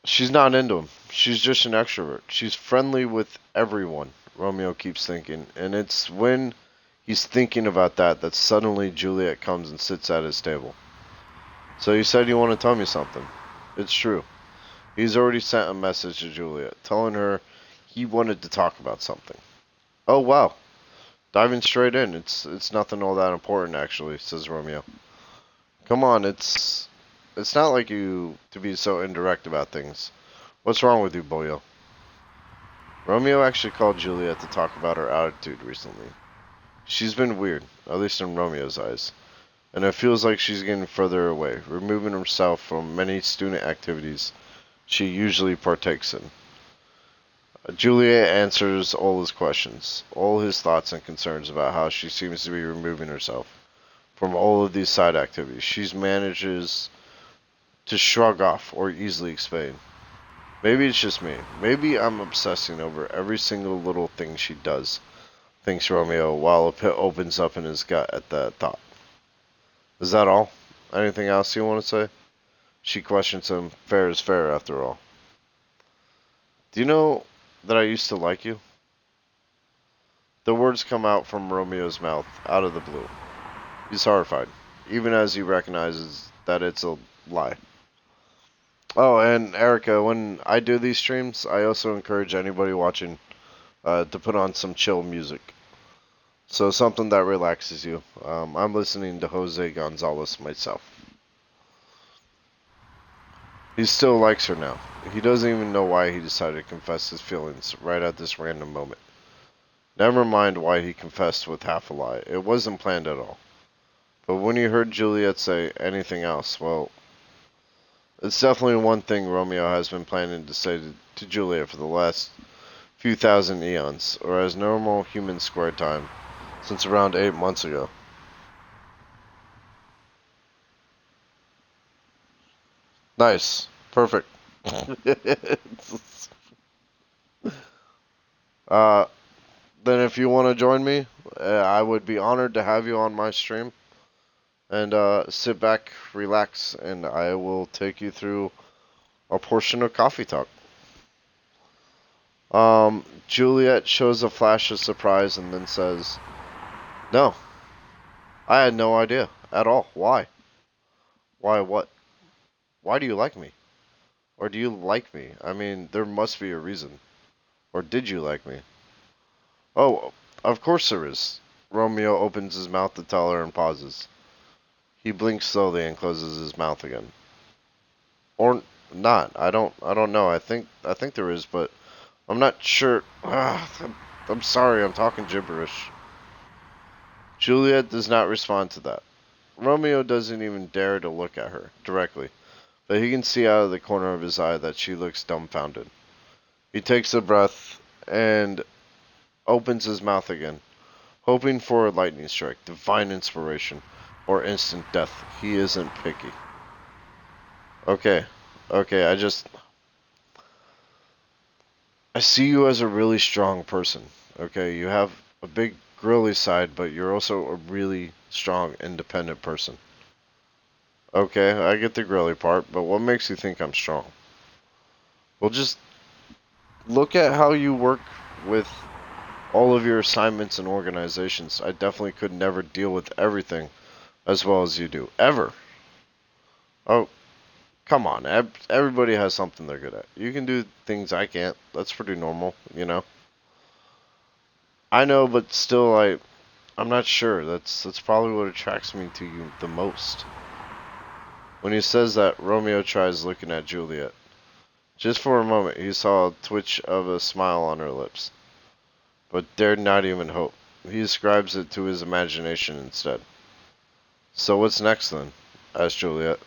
She's not into him. She's just an extrovert. She's friendly with everyone, Romeo keeps thinking. And it's when he's thinking about that suddenly Juliet comes and sits at his table. So you said you want to tell me something. It's true. He's already sent a message to Juliet telling her he wanted to talk about something. Oh wow. Diving straight in. It's nothing all that important actually, says Romeo. Come on, it's not like you to be so indirect about things. What's wrong with you, boyo? Romeo actually called Juliet to talk about her attitude recently. She's been weird, at least in Romeo's eyes, and it feels like she's getting further away, removing herself from many student activities she usually partakes in. Juliet answers all his questions, all his thoughts and concerns about how she seems to be removing herself from all of these side activities. She manages to shrug off or easily explain. Maybe it's just me. Maybe I'm obsessing over every single little thing she does, thinks Romeo, while a pit opens up in his gut at that thought. Is that all? Anything else you want to say? She questions him. Fair is fair, after all. Do you know that I used to like you? The words come out from Romeo's mouth, out of the blue. He's horrified, even as he recognizes that it's a lie. Oh, and Erica, when I do these streams, I also encourage anybody watching to put on some chill music. So something that relaxes you. I'm listening to Jose Gonzalez myself. He still likes her now. He doesn't even know why he decided to confess his feelings right at this random moment. Never mind why he confessed with half a lie. It wasn't planned at all. But when he heard Juliet say anything else, well, it's definitely one thing Romeo has been planning to say to Juliet for the last few thousand eons, or as normal human square time, since around 8 months ago. Nice. Perfect. uh, then if you want to join me, I would be honored to have you on my stream. And sit back, relax, and I will take you through a portion of Coffee Talk. Juliet shows a flash of surprise and then says, "No, I had no idea at all. Why? Why what? Why do you like me? Or do you like me? I mean, there must be a reason. Or did you like me?" "Oh, of course there is." Romeo opens his mouth to tell her and pauses. He blinks slowly and closes his mouth again. Or not. I don't know. I think there is, but I'm not sure. I'm sorry, I'm talking gibberish. Juliet does not respond to that. Romeo doesn't even dare to look at her directly, but he can see out of the corner of his eye that she looks dumbfounded. He takes a breath and opens his mouth again, hoping for a lightning strike, divine inspiration, or instant death. He isn't picky. Okay, okay, I see you as a really strong person. Okay, you have a big girly side, but you're also a really strong, independent person. Okay, I get the girly part, but what makes you think I'm strong? Well, just look at how you work with all of your assignments and organizations. I definitely could never deal with everything as well as you do. Ever. Oh, come on. Everybody has something they're good at. You can do things I can't. That's pretty normal, you know? I know, but still, I'm not sure. That's probably what attracts me to you the most. When he says that, Romeo tries looking at Juliet. Just for a moment, he saw a twitch of a smile on her lips, but dared not even hope. He ascribes it to his imagination instead. "So what's next then?" asked Juliet.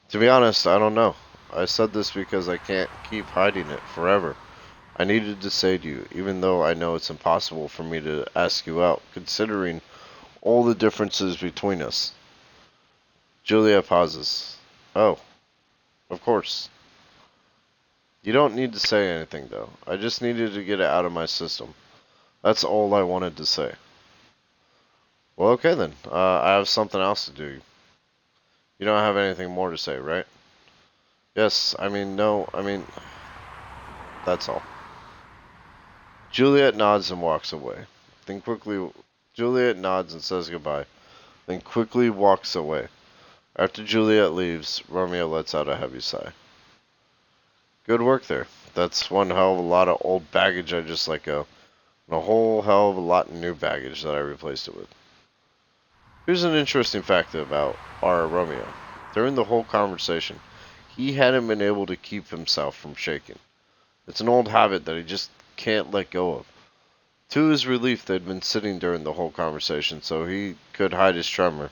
"To be honest, I don't know. I said this because I can't keep hiding it forever. I needed to say to you, even though I know it's impossible for me to ask you out, considering all the differences between us." Juliet pauses. "Oh, of course. You don't need to say anything, though. I just needed to get it out of my system. That's all I wanted to say." "Well, okay then. I have something else to do. You don't have anything more to say, right?" "Yes, I mean, no, I mean, that's all." Juliet nods and walks away. Then quickly, Juliet nods and says goodbye, then quickly walks away. After Juliet leaves, Romeo lets out a heavy sigh. "Good work there. That's one hell of a lot of old baggage I just let go, and a whole hell of a lot of new baggage that I replaced it with." Here's an interesting fact about our Romeo. During the whole conversation, he hadn't been able to keep himself from shaking. It's an old habit that he just can't let go of. To his relief, they'd been sitting during the whole conversation, so he could hide his tremor.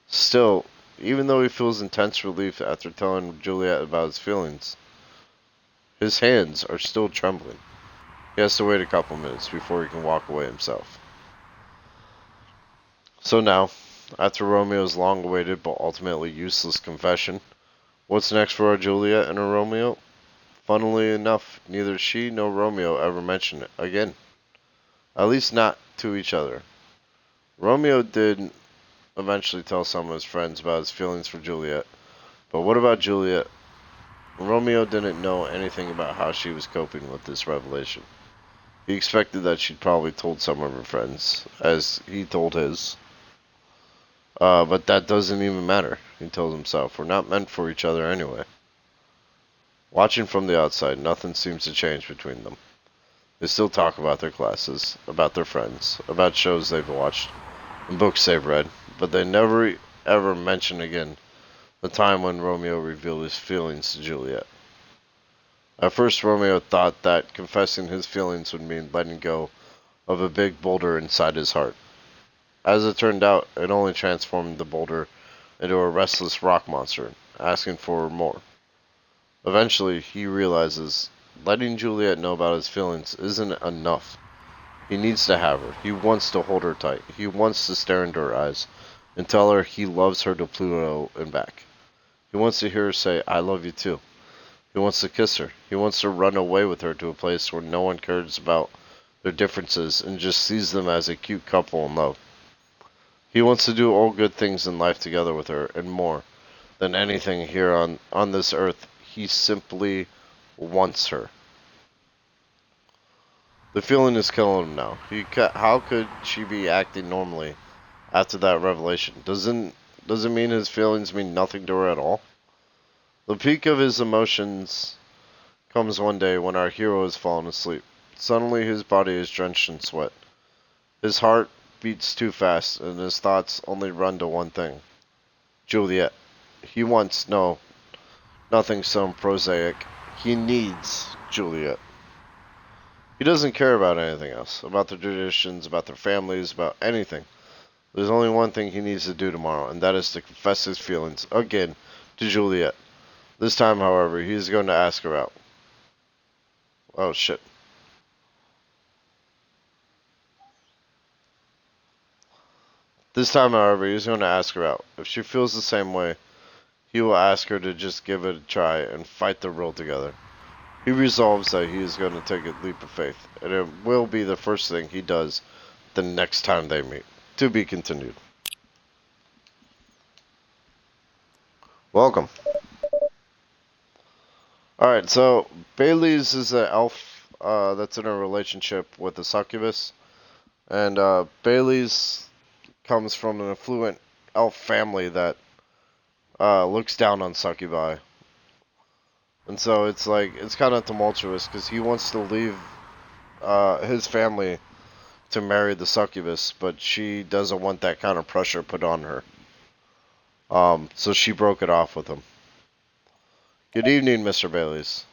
Still, even though he feels intense relief after telling Juliet about his feelings, his hands are still trembling. He has to wait a couple minutes before he can walk away himself. So now, after Romeo's long-awaited but ultimately useless confession, what's next for our Juliet and her Romeo? Funnily enough, neither she nor Romeo ever mention it again. At least not to each other. Romeo did eventually tell some of his friends about his feelings for Juliet, but what about Juliet? Romeo didn't know anything about how she was coping with this revelation. He expected that she'd probably told some of her friends, as he told his. But that doesn't even matter, he told himself. We're not meant for each other anyway. Watching from the outside, nothing seems to change between them. They still talk about their classes, about their friends, about shows they've watched, and books they've read, but they never ever mention again the time when Romeo revealed his feelings to Juliet. At first, Romeo thought that confessing his feelings would mean letting go of a big boulder inside his heart. As it turned out, it only transformed the boulder into a restless rock monster, asking for more. Eventually, he realizes letting Juliet know about his feelings isn't enough. He needs to have her. He wants to hold her tight. He wants to stare into her eyes and tell her he loves her to Pluto and back. He wants to hear her say, "I love you too." He wants to kiss her. He wants to run away with her to a place where no one cares about their differences and just sees them as a cute couple in love. He wants to do all good things in life together with her and more than anything here on this earth. He simply wants her. The feeling is killing him now. How could she be acting normally after that revelation? Doesn't mean his feelings mean nothing to her at all. The peak of his emotions comes one day when our hero has fallen asleep. Suddenly his body is drenched in sweat. His heart beats too fast and his thoughts only run to one thing. Juliet. He wants nothing so prosaic. He needs Juliet. He doesn't care about anything else, about their traditions, about their families, about anything. There's only one thing he needs to do tomorrow, and that is to confess his feelings, again, to Juliet. This time, however, he is going to ask her out. Oh, shit. This time, however, he is going to ask her out. If she feels the same way, he will ask her to just give it a try and fight the role together. He resolves that he is going to take a leap of faith, and it will be the first thing he does the next time they meet. To be continued. Welcome. Alright, so Bailey's is an elf that's in a relationship with a succubus. And Bailey's comes from an affluent elf family that looks down on succubi. And so it's like, it's kind of tumultuous because he wants to leave his family to marry the succubus, but she doesn't want that kind of pressure put on her. So she broke it off with him. Good evening, Mr. Bailey's.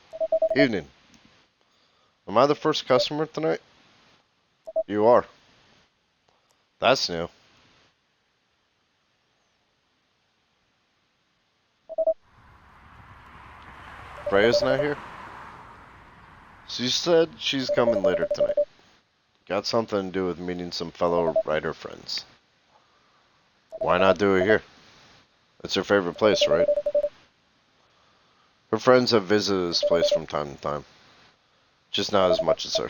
Evening. Am I the first customer tonight? You are. That's new. Freya's not here? She said she's coming later tonight. Got something to do with meeting some fellow writer friends. Why not do it here? It's her favorite place, right? Her friends have visited this place from time to time. Just not as much as her.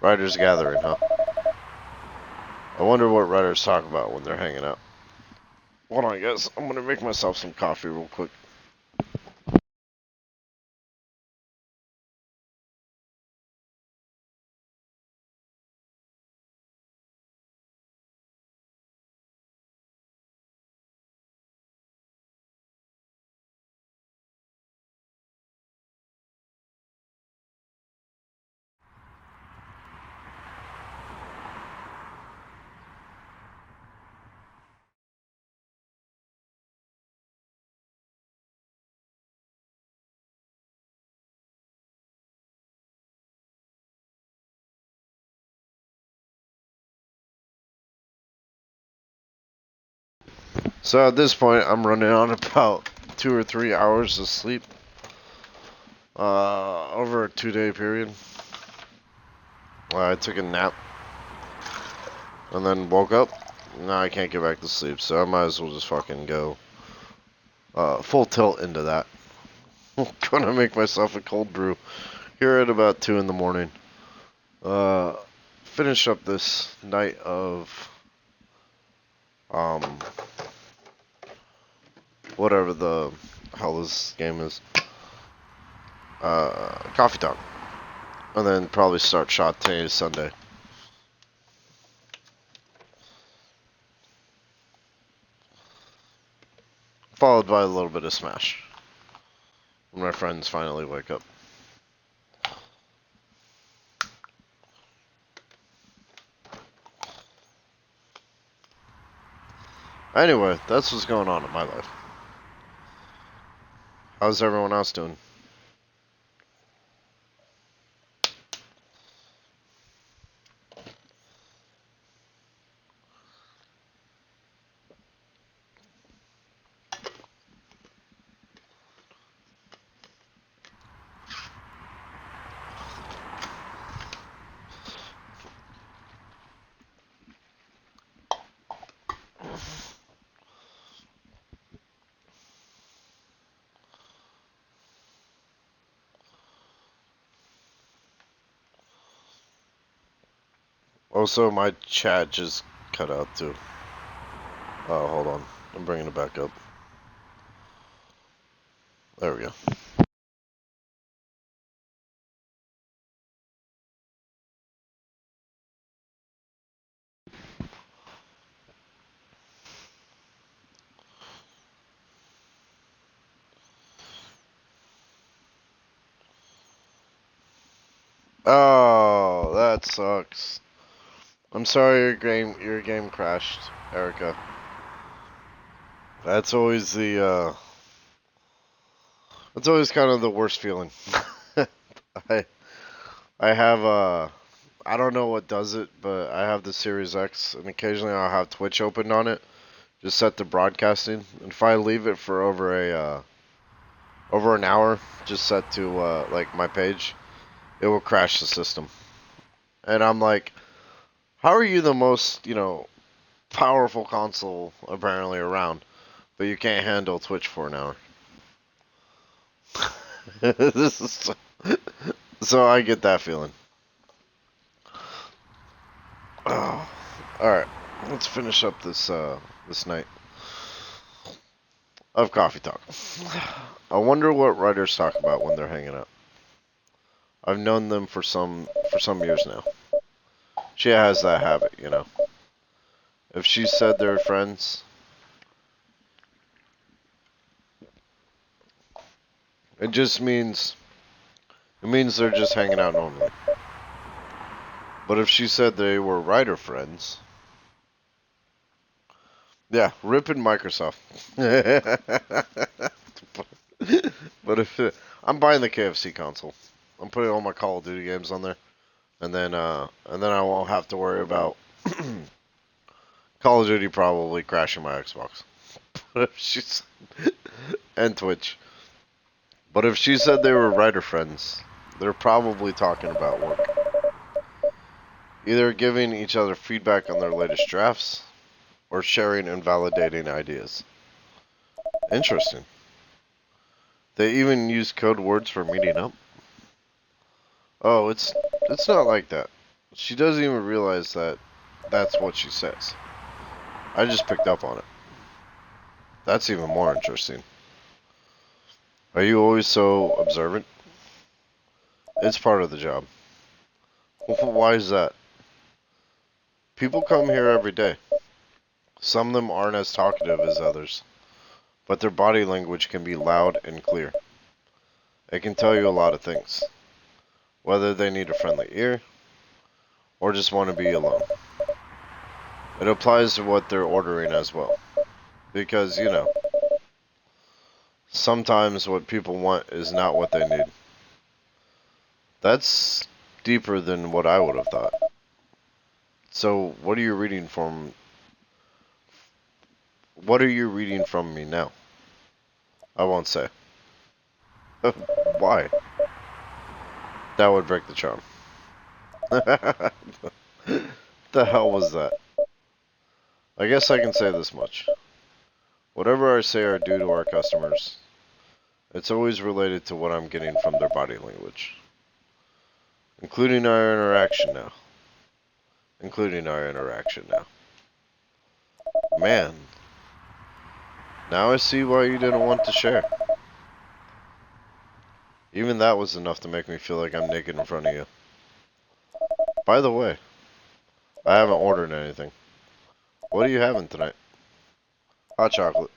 Writers gathering, huh? I wonder what writers talk about when they're hanging out. Hold on, guys. I'm gonna make myself some coffee real quick. So at this point, I'm running on about 2 or 3 hours of sleep. Over a 2-day period. I took a nap. And then woke up. Now I can't get back to sleep, so I might as well just fucking go full tilt into that. I'm gonna make myself a cold brew here at about 2 in the morning. Finish up this night of whatever the hell this game is. Coffee talk. And then probably start shot today Sunday. Followed by a little bit of Smash. When my friends finally wake up. Anyway, that's what's going on in my life. How's everyone else doing? Also, my chat just cut out too. Oh, hold on. I'm bringing it back up. There we go. Oh, that sucks. I'm sorry your game crashed, Erica. That's always that's always kind of the worst feeling. I I have I don't know what does it, but I have the Series X, and occasionally I'll have Twitch opened on it, just set to broadcasting. And if I leave it for over an hour, just set to like my page, it will crash the system. And I'm like, how are you the most powerful console apparently around, but you can't handle Twitch for an hour? This is so I get that feeling. Oh, all right, let's finish up this night of coffee talk. I wonder what writers talk about when they're hanging out. I've known them for some years now. She has that habit. If she said they're friends, it just means they're just hanging out normally. But if she said they were writer friends, yeah, ripping Microsoft. But if I'm buying the KFC console, I'm putting all my Call of Duty games on there, and then I won't have to worry about Call of Duty probably crashing my Xbox. But if she's and Twitch. But if she said they were writer friends, they're probably talking about work. Either giving each other feedback on their latest drafts, or sharing and validating ideas. Interesting. They even use code words for meeting up. Oh, it's not like that. She doesn't even realize that that's what she says. I just picked up on it. That's even more interesting. Are you always so observant? It's part of the job. Why is that? People come here every day. Some of them aren't as talkative as others, but their body language can be loud and clear. It can tell you a lot of things, whether they need a friendly ear or just want to be alone. It applies to what they're ordering as well, because sometimes what people want is not what they need. That's deeper than what I would have thought. So, what are you reading from? What are you reading from me now? I won't say. Why? That would break the charm. The hell was that? I guess I can say this much. Whatever I say or do to our customers, it's always related to what I'm getting from their body language. Including our interaction now. Man, now I see why you didn't want to share. Even that was enough to make me feel like I'm naked in front of you. By the way, I haven't ordered anything. What are you having tonight? Hot chocolate.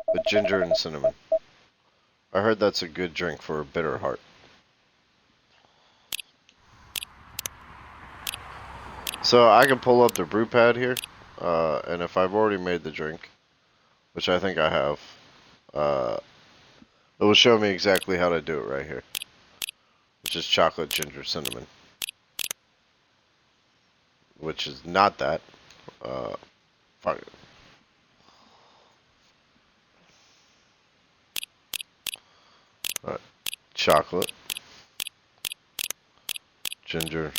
With ginger and cinnamon. I heard that's a good drink for a bitter heart. So I can pull up the brew pad here, and if I've already made the drink, which I think I have, it will show me exactly how to do it right here, which is chocolate, ginger, cinnamon, which is not that. Fuck it. All right. Chocolate, ginger,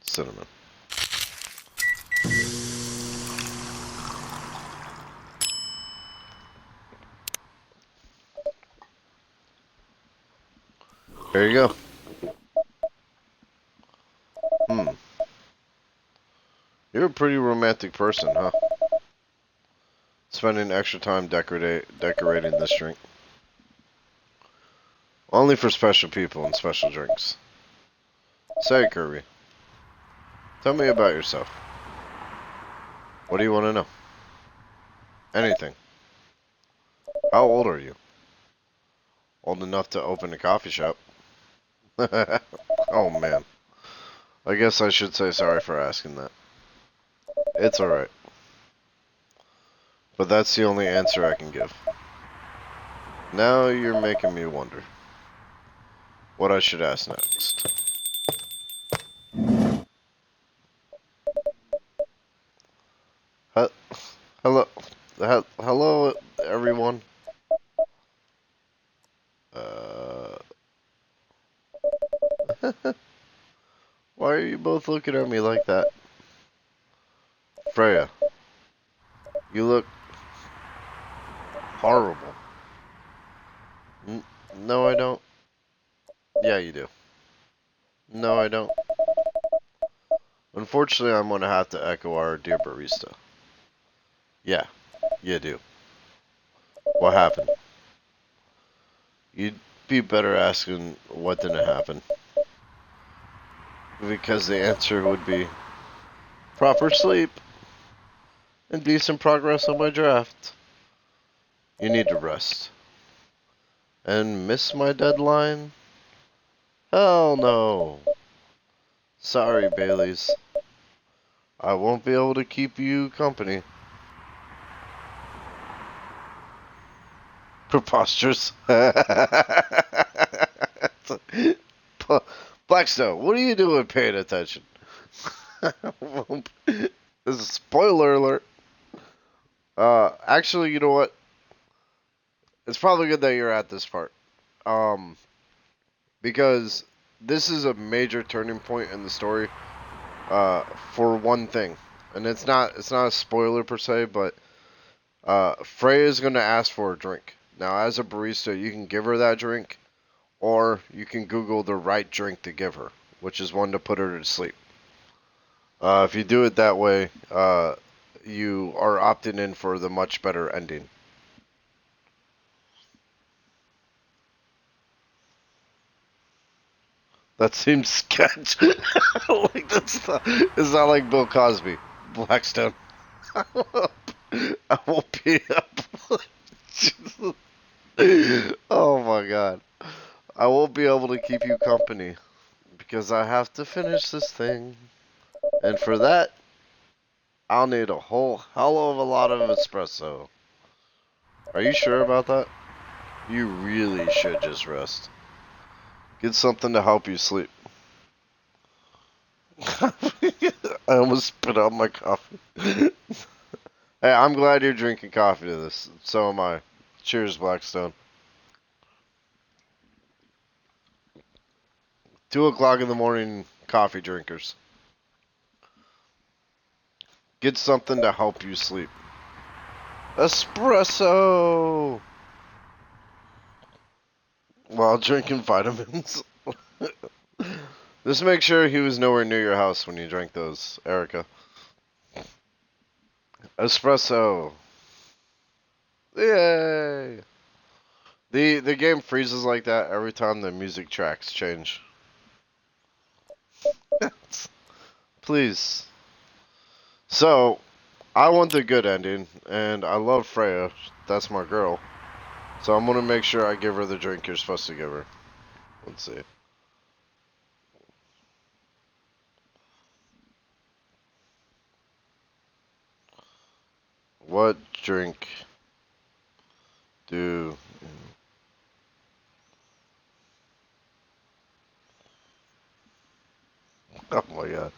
cinnamon. There you go. You're a pretty romantic person, huh? Spending extra time decorating this drink. Only for special people and special drinks. Say, Kirby, tell me about yourself. What do you want to know? Anything. How old are you? Old enough to open a coffee shop. Oh man. I guess I should say sorry for asking that. It's alright. But that's the only answer I can give. Now you're making me wonder what I should ask next. Hello, hello, everyone. Why are you both looking at me like that? Freya, you look horrible. No, I don't. Yeah, you do. No, I don't. Unfortunately, I'm gonna have to echo our dear barista. Yeah, you do. What happened? You'd be better asking what didn't happen. Because the answer would be proper sleep and decent progress on my draft. You need to rest. And miss my deadline? Hell no. Sorry, Baileys. I won't be able to keep you company. Preposterous. Blackstone, what are you doing paying attention? This is a spoiler alert. Actually, you know what? It's probably good that you're at this part. Because this is a major turning point in the story. For one thing, and it's not a spoiler per se, but Freya is gonna ask for a drink. Now, as a barista, you can give her that drink, or you can Google the right drink to give her, which is one to put her to sleep. If you do it that way, you are opting in for the much better ending. That seems sketch. Like it's not like Bill Cosby. Blackstone. I won't be up. Oh my god. I won't be able to keep you company because I have to finish this thing. And for that, I'll need a whole hell of a lot of espresso. Are you sure about that? You really should just rest. Get something to help you sleep. I almost spit out my coffee. Hey, I'm glad you're drinking coffee to this. So am I. Cheers, Blackstone. 2 o'clock in the morning, coffee drinkers. Get something to help you sleep. Espresso! While drinking vitamins. Just make sure he was nowhere near your house when you drank those, Erica. Espresso. Yay! The game freezes like that every time the music tracks change. Please. So, I want the good ending, and I love Freya. That's my girl. So I'm gonna make sure I give her the drink you're supposed to give her. Let's see. What drink do... Oh my god.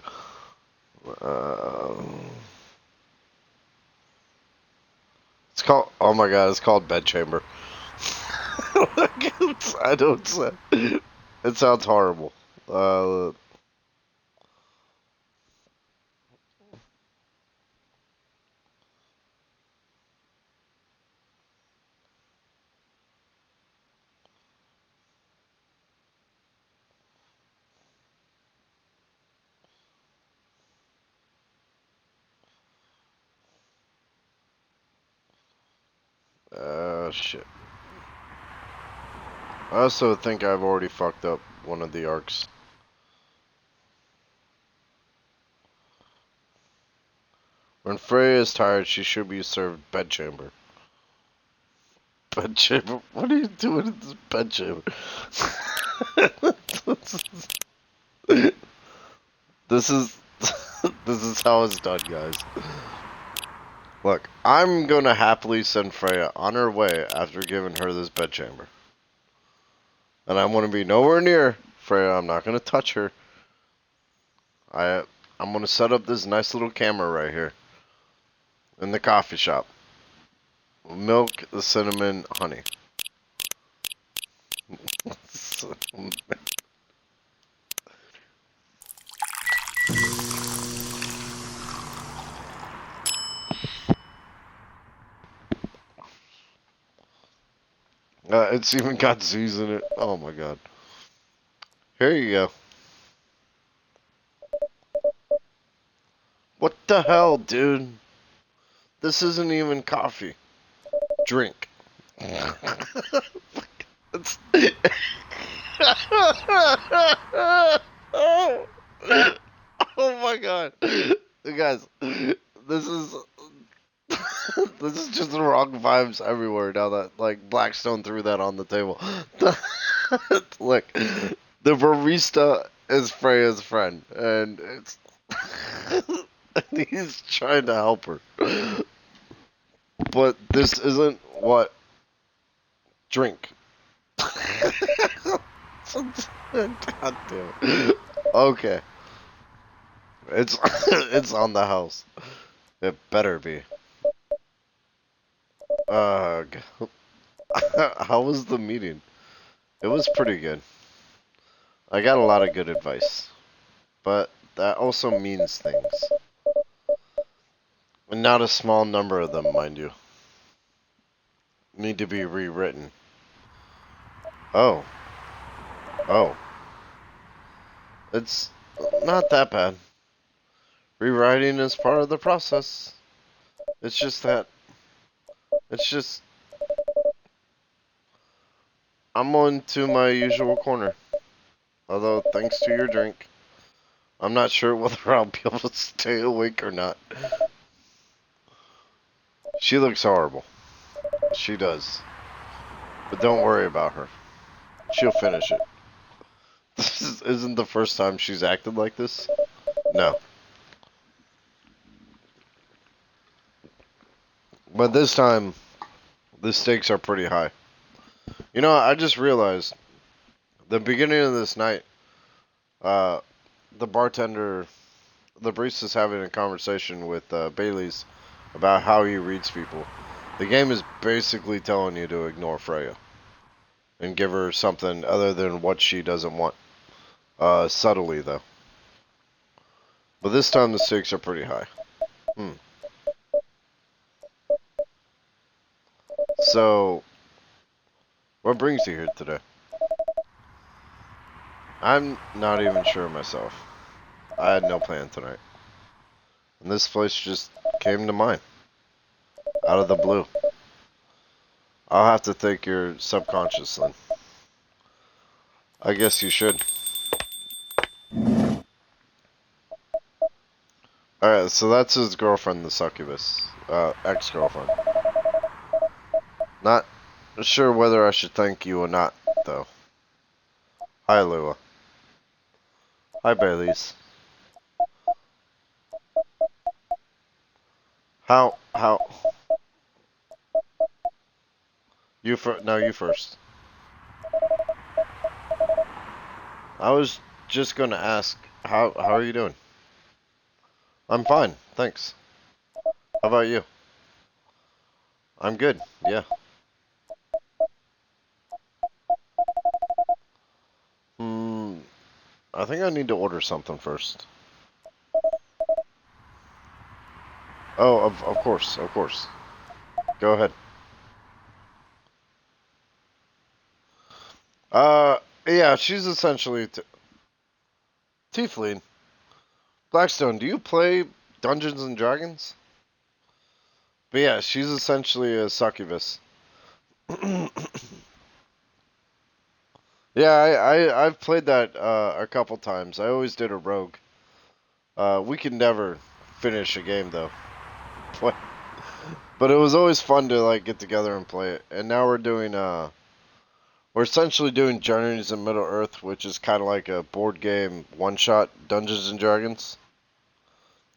It's called... Oh my god, it's called Bedchamber. I don't say... It sounds horrible. Shit. I also think I've already fucked up one of the arcs. When Freya is tired, she should be served bedchamber. Bedchamber? What are you doing in this bedchamber? This is this is how it's done, guys. Look, I'm gonna happily send Freya on her way after giving her this bedchamber. And I'm gonna be nowhere near Freya. I'm not gonna touch her. I'm gonna set up this nice little camera right here in the coffee shop. Milk, the cinnamon, honey. It's even got Z's in it. Oh my god. Here you go. What the hell, dude? This isn't even coffee. Drink. It's oh. Oh my god. Guys, this is this is just the wrong vibes everywhere now that like Blackstone threw that on the table. Look, the barista is Freya's friend and it's and he's trying to help her. But this isn't what drink. God damn it. Okay. It's it's on the house. It better be. Ugh. How was the meeting? It was pretty good. I got a lot of good advice. But that also means things. And not a small number of them, mind you. Need to be rewritten. Oh. Oh. It's not that bad. Rewriting is part of the process. It's just that. It's just. I'm on to my usual corner. Although, thanks to your drink, I'm not sure whether I'll be able to stay awake or not. She looks horrible. She does. But don't worry about her. She'll finish it. This isn't the first time she's acted like this. No. But this time, the stakes are pretty high. You know, I just realized, the beginning of this night, the bartender, the barista's having a conversation with Bailey's about how he reads people. The game is basically telling you to ignore Freya. And give her something other than what she doesn't want. Subtly, though. But this time the stakes are pretty high. So, what brings you here today? I'm not even sure myself. I had no plan tonight. And this place just came to mind. Out of the blue. I'll have to thank your subconscious then. I guess you should. Alright, so that's his girlfriend, the succubus. Ex-girlfriend. Not sure whether I should thank you or not, though. Hi, Lua. Hi, Bailey's. How? You first. No, you first. I was just gonna ask, how are you doing? I'm fine, thanks. How about you? I'm good, yeah. I think I need to order something first. Oh, of course, of course. Go ahead. Yeah, she's essentially Tiefling. Blackstone, do you play Dungeons and Dragons? But yeah, she's essentially a succubus. Yeah, I've played that a couple times. I always did a rogue. We could never finish a game though. But it was always fun to like get together and play it. And now we're doing We're essentially doing Journeys in Middle Earth, which is kind of like a board game one-shot Dungeons and Dragons.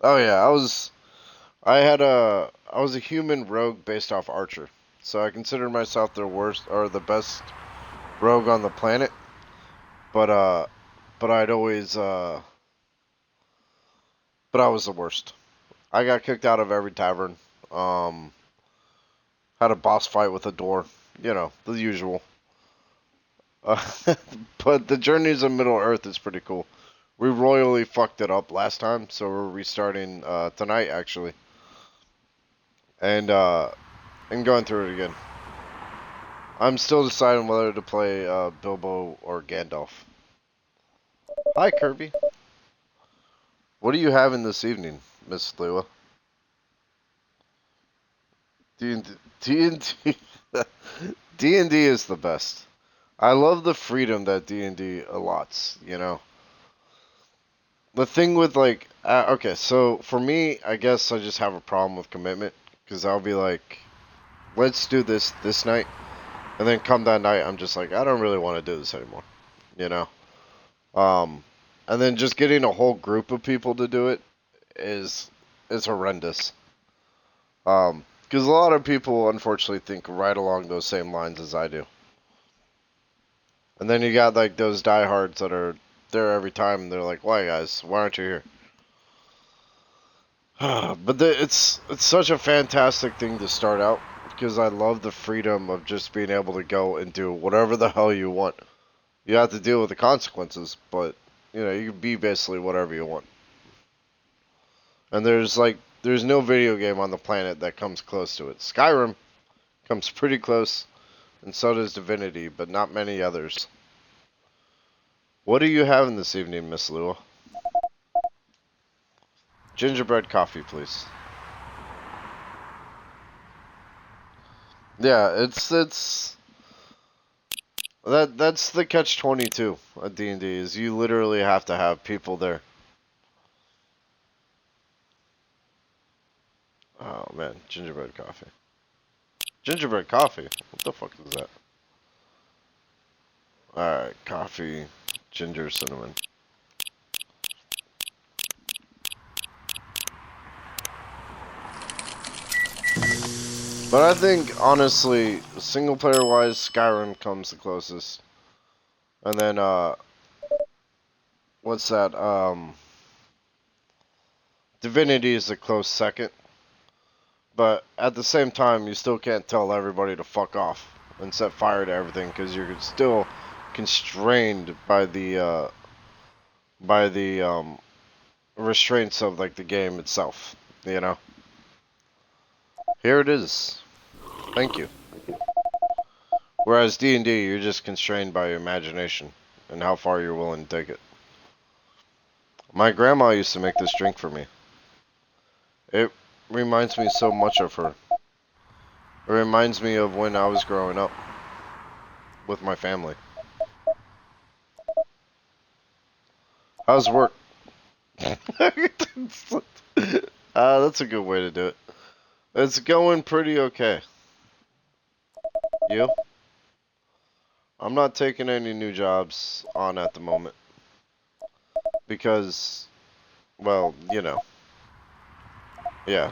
Oh yeah, I was a human rogue based off Archer. So I consider myself the worst or the best rogue on the planet. But I'd always but I was the worst. I got kicked out of every tavern. Um had a boss fight with a door, the usual. Uh, but the Journeys of Middle Earth is pretty cool. We royally fucked it up last time, so we're restarting tonight actually. And going through it again. I'm still deciding whether to play Bilbo or Gandalf. Hi, Kirby. What are you having this evening, Miss Lewa? D&D D&D is the best. I love the freedom that D&D allots, The thing with like okay, so for me, I guess I just have a problem with commitment cuz I'll be like, let's do this night. And then come that night, I'm just like, I don't really want to do this anymore, you know. Um, and then just getting a whole group of people to do it is horrendous. Because a lot of people unfortunately think right along those same lines as I do. And then you got like those diehards that are there every time, and they're like, "Why, guys? Why aren't you here?" But it's such a fantastic thing to start out because I love the freedom of just being able to go and do whatever the hell you want. You have to deal with the consequences, but you can be basically whatever you want. And there's no video game on the planet that comes close to it. Skyrim comes pretty close, and so does Divinity, but not many others. What are you having this evening, Miss Lua? Gingerbread coffee, please. Yeah, it's that's the catch 22 at D&D is you literally have to have people there. Oh man, gingerbread coffee. Gingerbread coffee? What the fuck is that? Alright, coffee, ginger, cinnamon. But I think, honestly, single player wise, Skyrim comes the closest. And then, what's that? Divinity is a close second. But at the same time, you still can't tell everybody to fuck off and set fire to everything because you're still constrained by the restraints of like the game itself. Here it is. Thank you. Whereas D&D, you're just constrained by your imagination and how far you're willing to take it. My grandma used to make this drink for me. It reminds me so much of her. It reminds me of when I was growing up with my family. How's work? That's a good way to do it. It's going pretty okay. You? I'm not taking any new jobs on at the moment. Because, well, Yeah.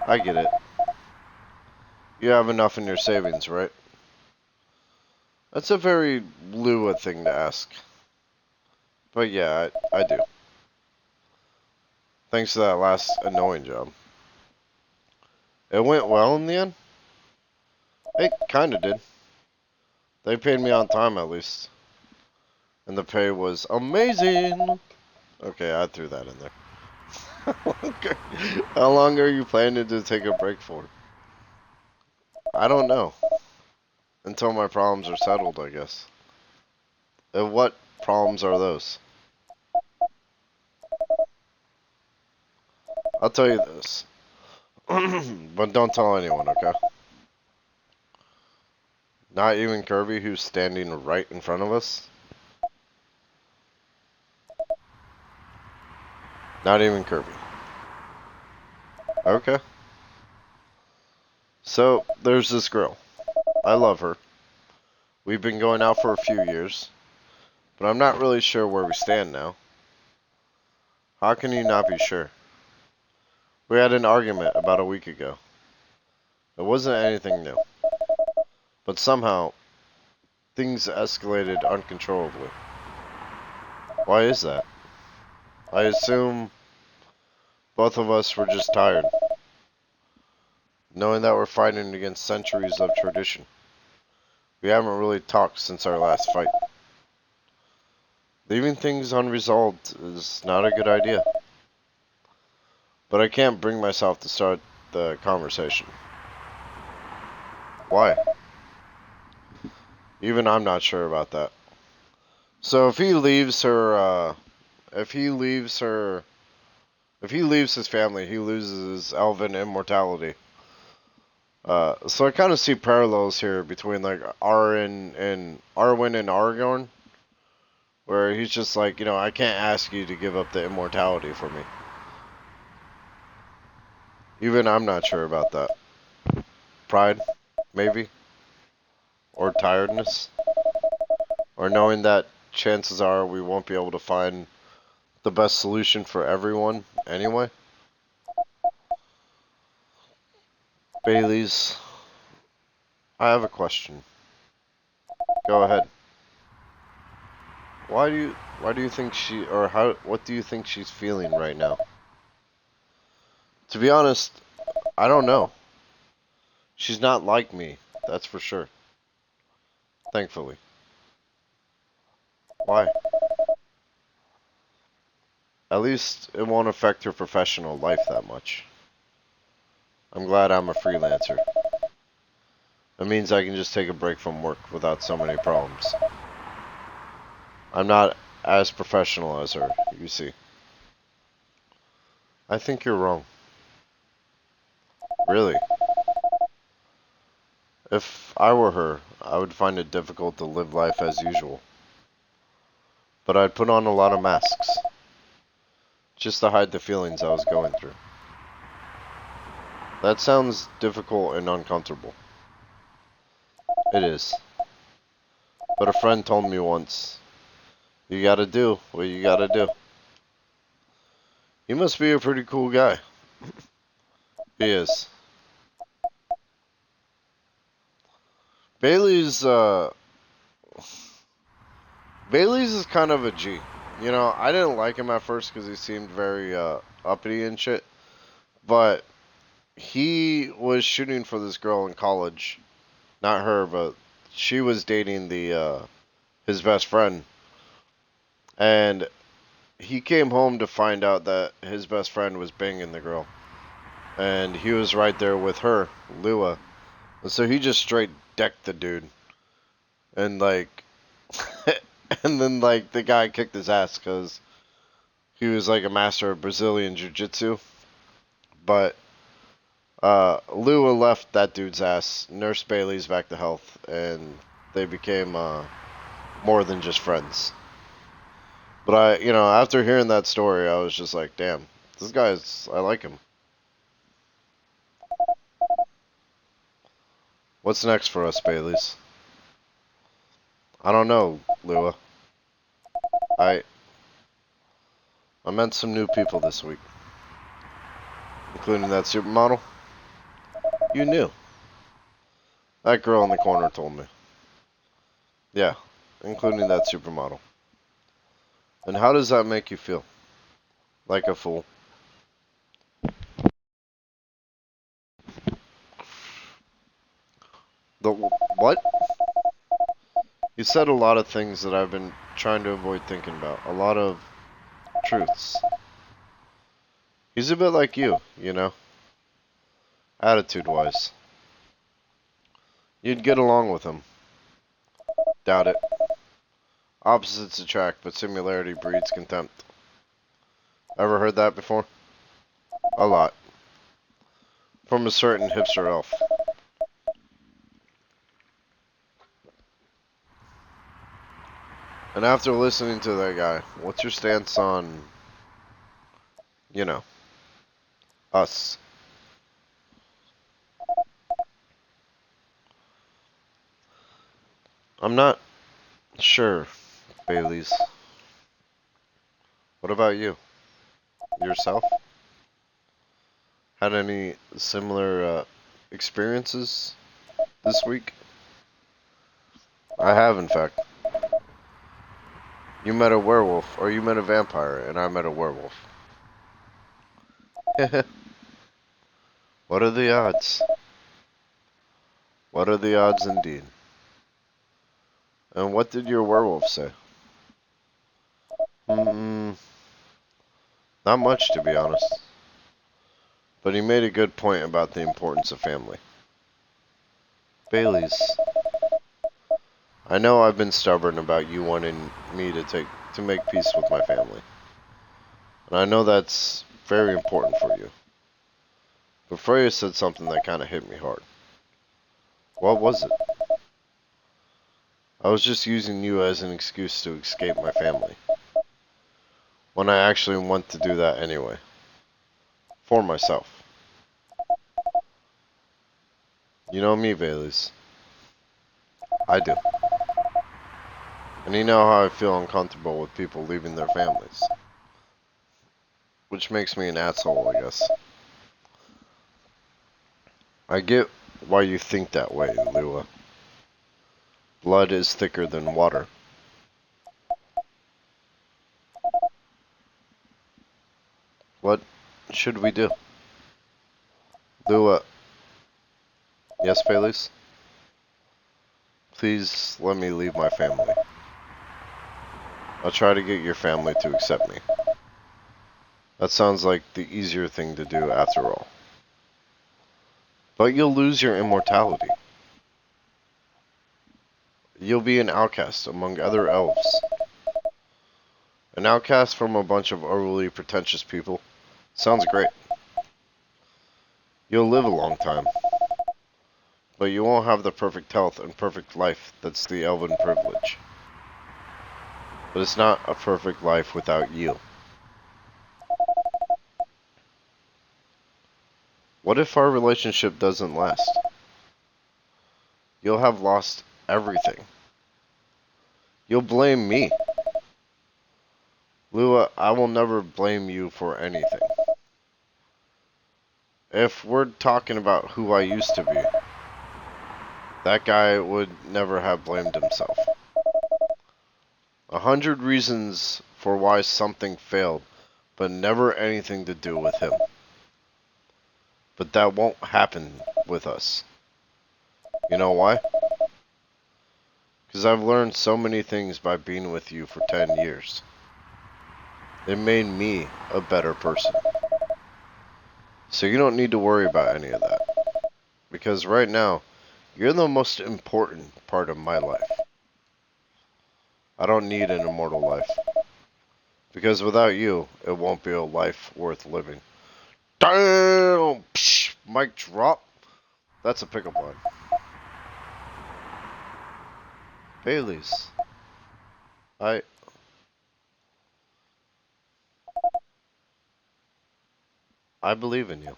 I get it. You have enough in your savings, right? That's a very Lua thing to ask. But yeah, I do. Thanks to that last annoying job. It went well in the end? It kinda did. They paid me on time at least. And the pay was amazing! Okay, I threw that in there. How long are you planning to take a break for? I don't know. Until my problems are settled, I guess. And what problems are those? I'll tell you this. But don't tell anyone, okay? Not even Kirby, who's standing right in front of us? Not even Kirby. Okay. So, there's this girl. I love her. We've been going out for a few years, but I'm not really sure where we stand now. How can you not be sure? We had an argument about a week ago. It wasn't anything new, but somehow things escalated uncontrollably. Why is that? I assume both of us were just tired, knowing that we're fighting against centuries of tradition. We haven't really talked since our last fight. Leaving things unresolved is not a good idea. But I can't bring myself to start the conversation. Why? Even I'm not sure about that. So if he leaves her, if he leaves his family, he loses his elven immortality. So I kind of see parallels here between like Arwen and Aragorn, where he's just like, I can't ask you to give up the immortality for me. Even I'm not sure about that. Pride, maybe, or tiredness, or knowing that chances are we won't be able to find the best solution for everyone anyway. Bailey's, I have a question. Go ahead. Why do you think what do you think she's feeling right now? To be honest, I don't know. She's not like me, that's for sure. Thankfully. Why? At least it won't affect her professional life that much. I'm glad I'm a freelancer. It means I can just take a break from work without so many problems. I'm not as professional as her, you see. I think you're wrong. Really? If I were her, I would find it difficult to live life as usual. But I'd put on a lot of masks, just to hide the feelings I was going through. That sounds difficult and uncomfortable. It is. But a friend told me once, you gotta do what you gotta do. He must be a pretty cool guy. He is. Bailey's, Bailey's is kind of a G. I didn't like him at first because he seemed very, uppity and shit. But he was shooting for this girl in college. Not her, but she was dating his best friend. And he came home to find out that his best friend was banging the girl. And he was right there with her, Lua. And so he just straight decked the dude. And like, and then like the guy kicked his ass because he was like a master of Brazilian Jiu-Jitsu. But Lua left that dude's ass, nursed Bailey's back to health, and they became more than just friends. But after hearing that story, I was just like, damn, I like him. What's next for us, Baileys? I don't know, Lua. I met some new people this week, including that supermodel. You knew. That girl in the corner told me. Yeah, including that supermodel. And how does that make you feel? Like a fool. The what? You said a lot of things that I've been trying to avoid thinking about. A lot of truths. He's a bit like you. Attitude-wise. You'd get along with him. Doubt it. Opposites attract, but similarity breeds contempt. Ever heard that before? A lot. From a certain hipster elf. And after listening to that guy, what's your stance on, you know, us? I'm not sure, Bailey's. What about you? Yourself? Had any similar experiences this week? I have, in fact. You met a werewolf, or you met a vampire, and I met a werewolf. What are the odds? What are the odds indeed? And what did your werewolf say? Mm, not much, to be honest. But he made a good point about the importance of family. Bailey's. I know I've been stubborn about you wanting me to make peace with my family. And I know that's very important for you. But Freya said something that kind of hit me hard. What was it? I was just using you as an excuse to escape my family. When I actually want to do that anyway. For myself. You know me, Bailey's. I do. And you know how I feel uncomfortable with people leaving their families. Which makes me an asshole, I guess. I get why you think that way, Lua. Blood is thicker than water. What should we do? Lua. Yes, Bailey's? Please let me leave my family. I'll try to get your family to accept me. That sounds like the easier thing to do after all. But you'll lose your immortality. You'll be an outcast among other elves. An outcast from a bunch of overly pretentious people. Sounds great. You'll live a long time. But you won't have the perfect health and perfect life that's the elven privilege. But it's not a perfect life without you. What if our relationship doesn't last? You'll have lost everything. You'll blame me. Lua, I will never blame you for anything. If we're talking about who I used to be, that guy would never have blamed himself. 100 reasons for why something failed, but never anything to do with him. But that won't happen with us. You know why? Because I've learned so many things by being with you for 10 years. It made me a better person. So you don't need to worry about any of that. Because right now, you're the most important part of my life. I don't need an immortal life. Because without you, it won't be a life worth living. Damn! Psh, mic drop. That's a pickup line. Bailey's. I believe in you.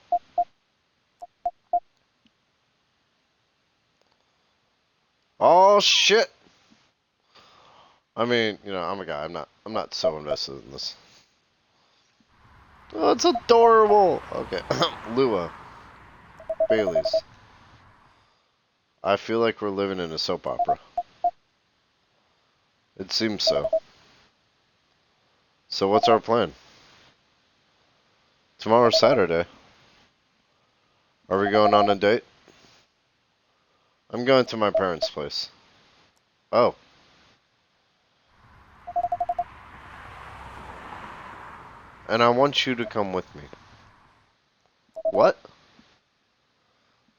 Oh shit! I mean, you know, I'm a guy. I'm not so invested in this. Oh, it's adorable. Okay, Lua, Bailey's. I feel like we're living in a soap opera. It seems so. So what's our plan? Tomorrow's Saturday. Are we going on a date? I'm going to my parents' place. Oh. And I want you to come with me. What?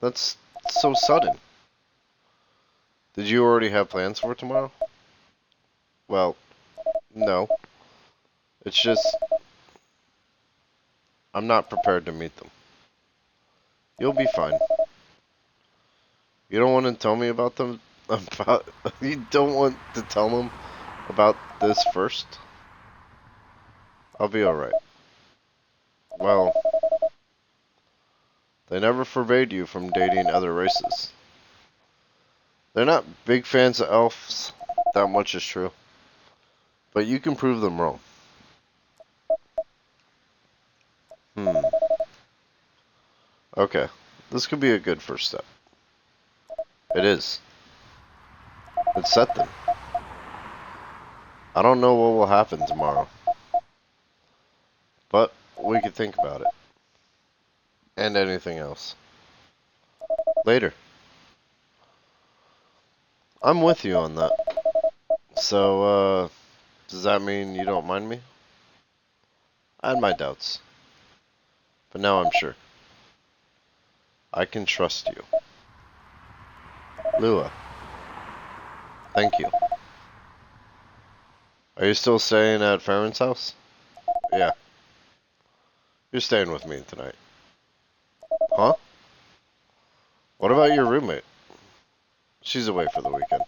That's so sudden. Did you already have plans for tomorrow? Well, no. It's just I'm not prepared to meet them. You'll be fine. You don't want to tell me about them about you don't want to tell them about this first? I'll be alright. Well, they never forbade you from dating other races. They're not big fans of elves. That much is true. But you can prove them wrong. Okay. This could be a good first step. It is. It's set then. I don't know what will happen tomorrow. But we could think about it. And anything else. Later. I'm with you on that. So, does that mean you don't mind me? I had my doubts. But now I'm sure. I can trust you. Lua. Thank you. Are you still staying at Farron's house? Yeah. You're staying with me tonight. Huh? What about your roommate? She's away for the weekend.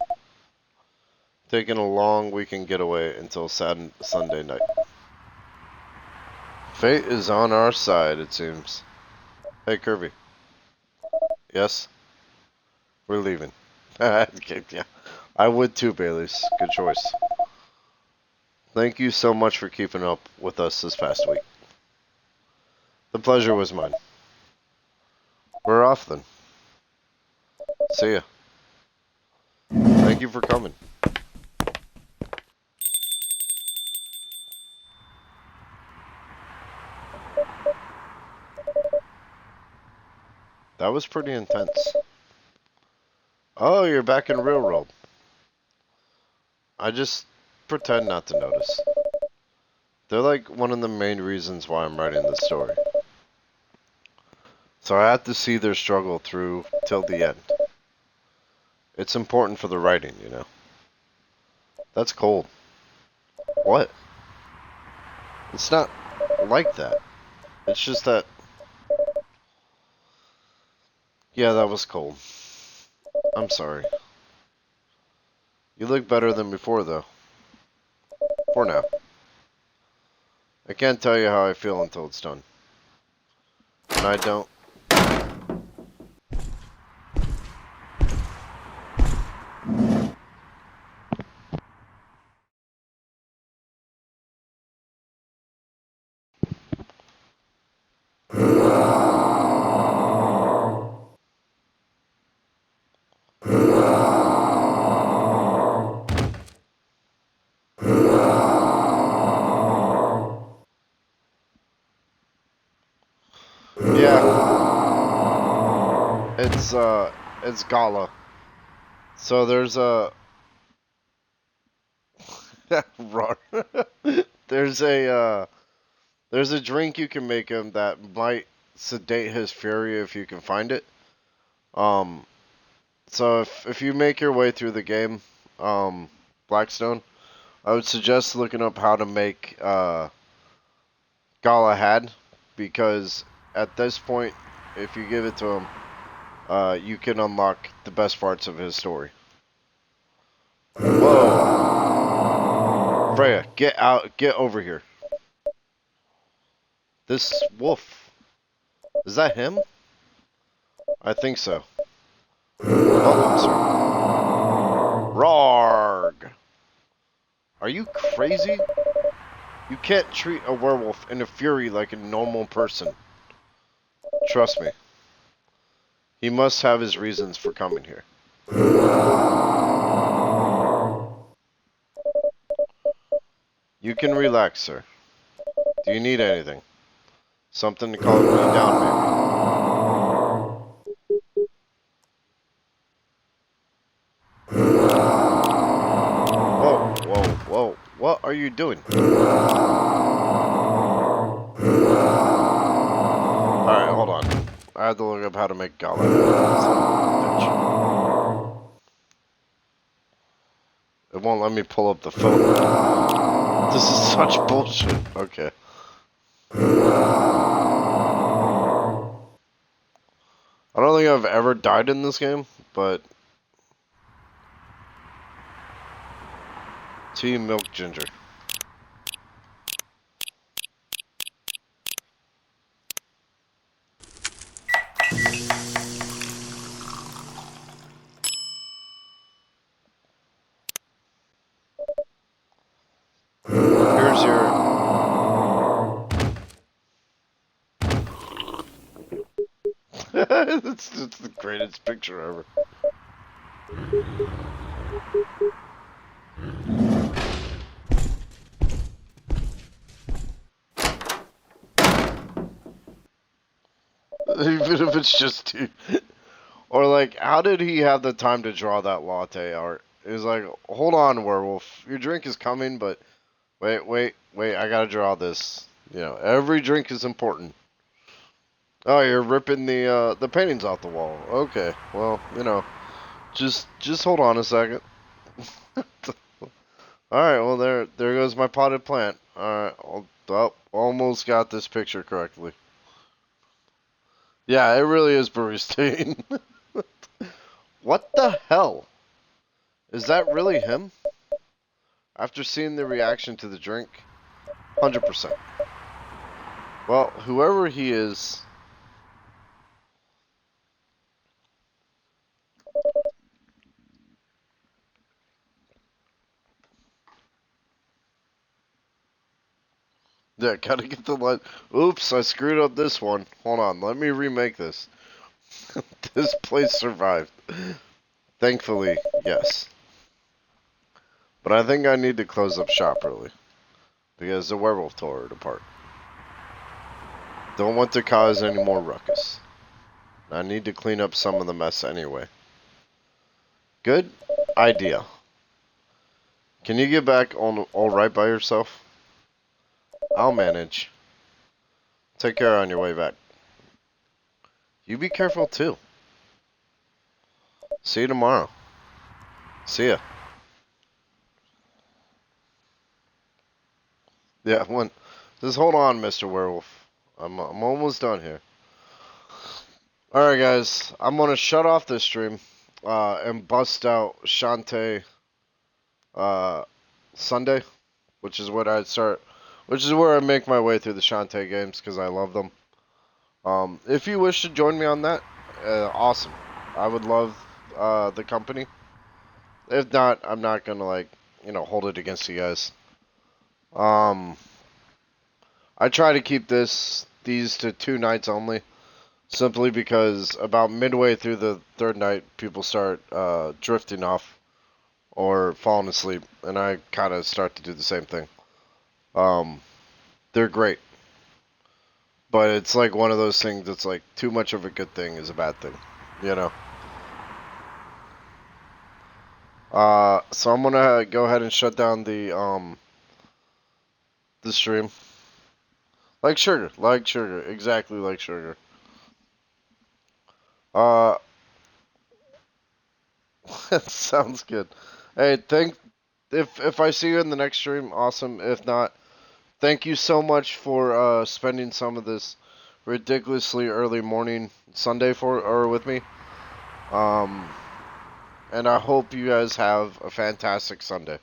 Taking a long weekend getaway until Sunday night. Fate is on our side, it seems. Hey, Kirby. Yes? We're leaving. Okay, yeah. I would too, Bailey's. Good choice. Thank you so much for keeping up with us this past week. The pleasure was mine. We're off then. See ya. Thank you for coming. That was pretty intense. Oh, you're back in real world. I just pretend not to notice. They're like one of the main reasons why I'm writing this story. So I have to see their struggle through till the end. It's important for the writing, you know. That's cold. What? It's not like that. It's just that... Yeah, that was cold. I'm sorry. You look better than before, though. For now. I can't tell you how I feel until it's done. And I don't... Yeah. It's Gala. So there's a... Roar. There's a, there's a drink you can make him that might sedate his fury if you can find it. Um, so if you make your way through the game, Blackstone, I would suggest looking up how to make, Galahad, because at this point, if you give it to him, you can unlock the best parts of his story. Whoa. Freya, get out, get over here. This wolf. Is that him? I think so. Welcome, sir. Rarg! Are you crazy? You can't treat a werewolf in a fury like a normal person. Trust me. He must have his reasons for coming here. You can relax, sir. Do you need anything? Something to calm me down, maybe? Whoa, whoa, whoa. What are you doing? Alright, hold on. I have to look up how to make Gala. It won't let me pull up the phone. This is such bullshit. Okay. I don't think I've ever died in this game, but... Tea, milk, ginger. Here's your... It's the greatest picture ever. Even if it's just two. Or like, how did he have the time to draw that latte art? It was like, hold on, werewolf. Your drink is coming, but wait, I gotta draw this. You know, every drink is important. Oh, you're ripping the paintings off the wall. Okay, well, you know, just hold on a second. All right, well there goes my potted plant. All right, oh, almost got this picture correctly. Yeah, it really is Baristine. What the hell? Is that really him? After seeing the reaction to the drink, 100%. Well, whoever he is. Yeah, gotta get the light. Oops, I screwed up this one. Hold on, let me remake this. This place survived. Thankfully, yes. But I think I need to close up shop early. Because the werewolf tore it apart. Don't want to cause any more ruckus. I need to clean up some of the mess anyway. Good idea. Can you get back on all right by yourself? I'll manage. Take care on your way back. You be careful too. See you tomorrow. See ya. Yeah, just hold on, Mr. Werewolf. I'm almost done here. Alright guys, I'm gonna shut off this stream and bust out Shantae Sunday, which is where I make my way through the Shantae games because I love them. If you wish to join me on that, awesome. I would love the company. If not, I'm not gonna hold it against you guys. I try to keep these to 2 nights only, simply because about midway through the 3rd night, people start drifting off or falling asleep, and I kind of start to do the same thing. They're great, but it's like one of those things that's like too much of a good thing is a bad thing, you know. So I'm gonna go ahead and shut down the stream. Like sugar, exactly like sugar. That sounds good. Hey, if I see you in the next stream, awesome. If not, thank you so much for spending some of this ridiculously early morning Sunday with me. And I hope you guys have a fantastic Sunday.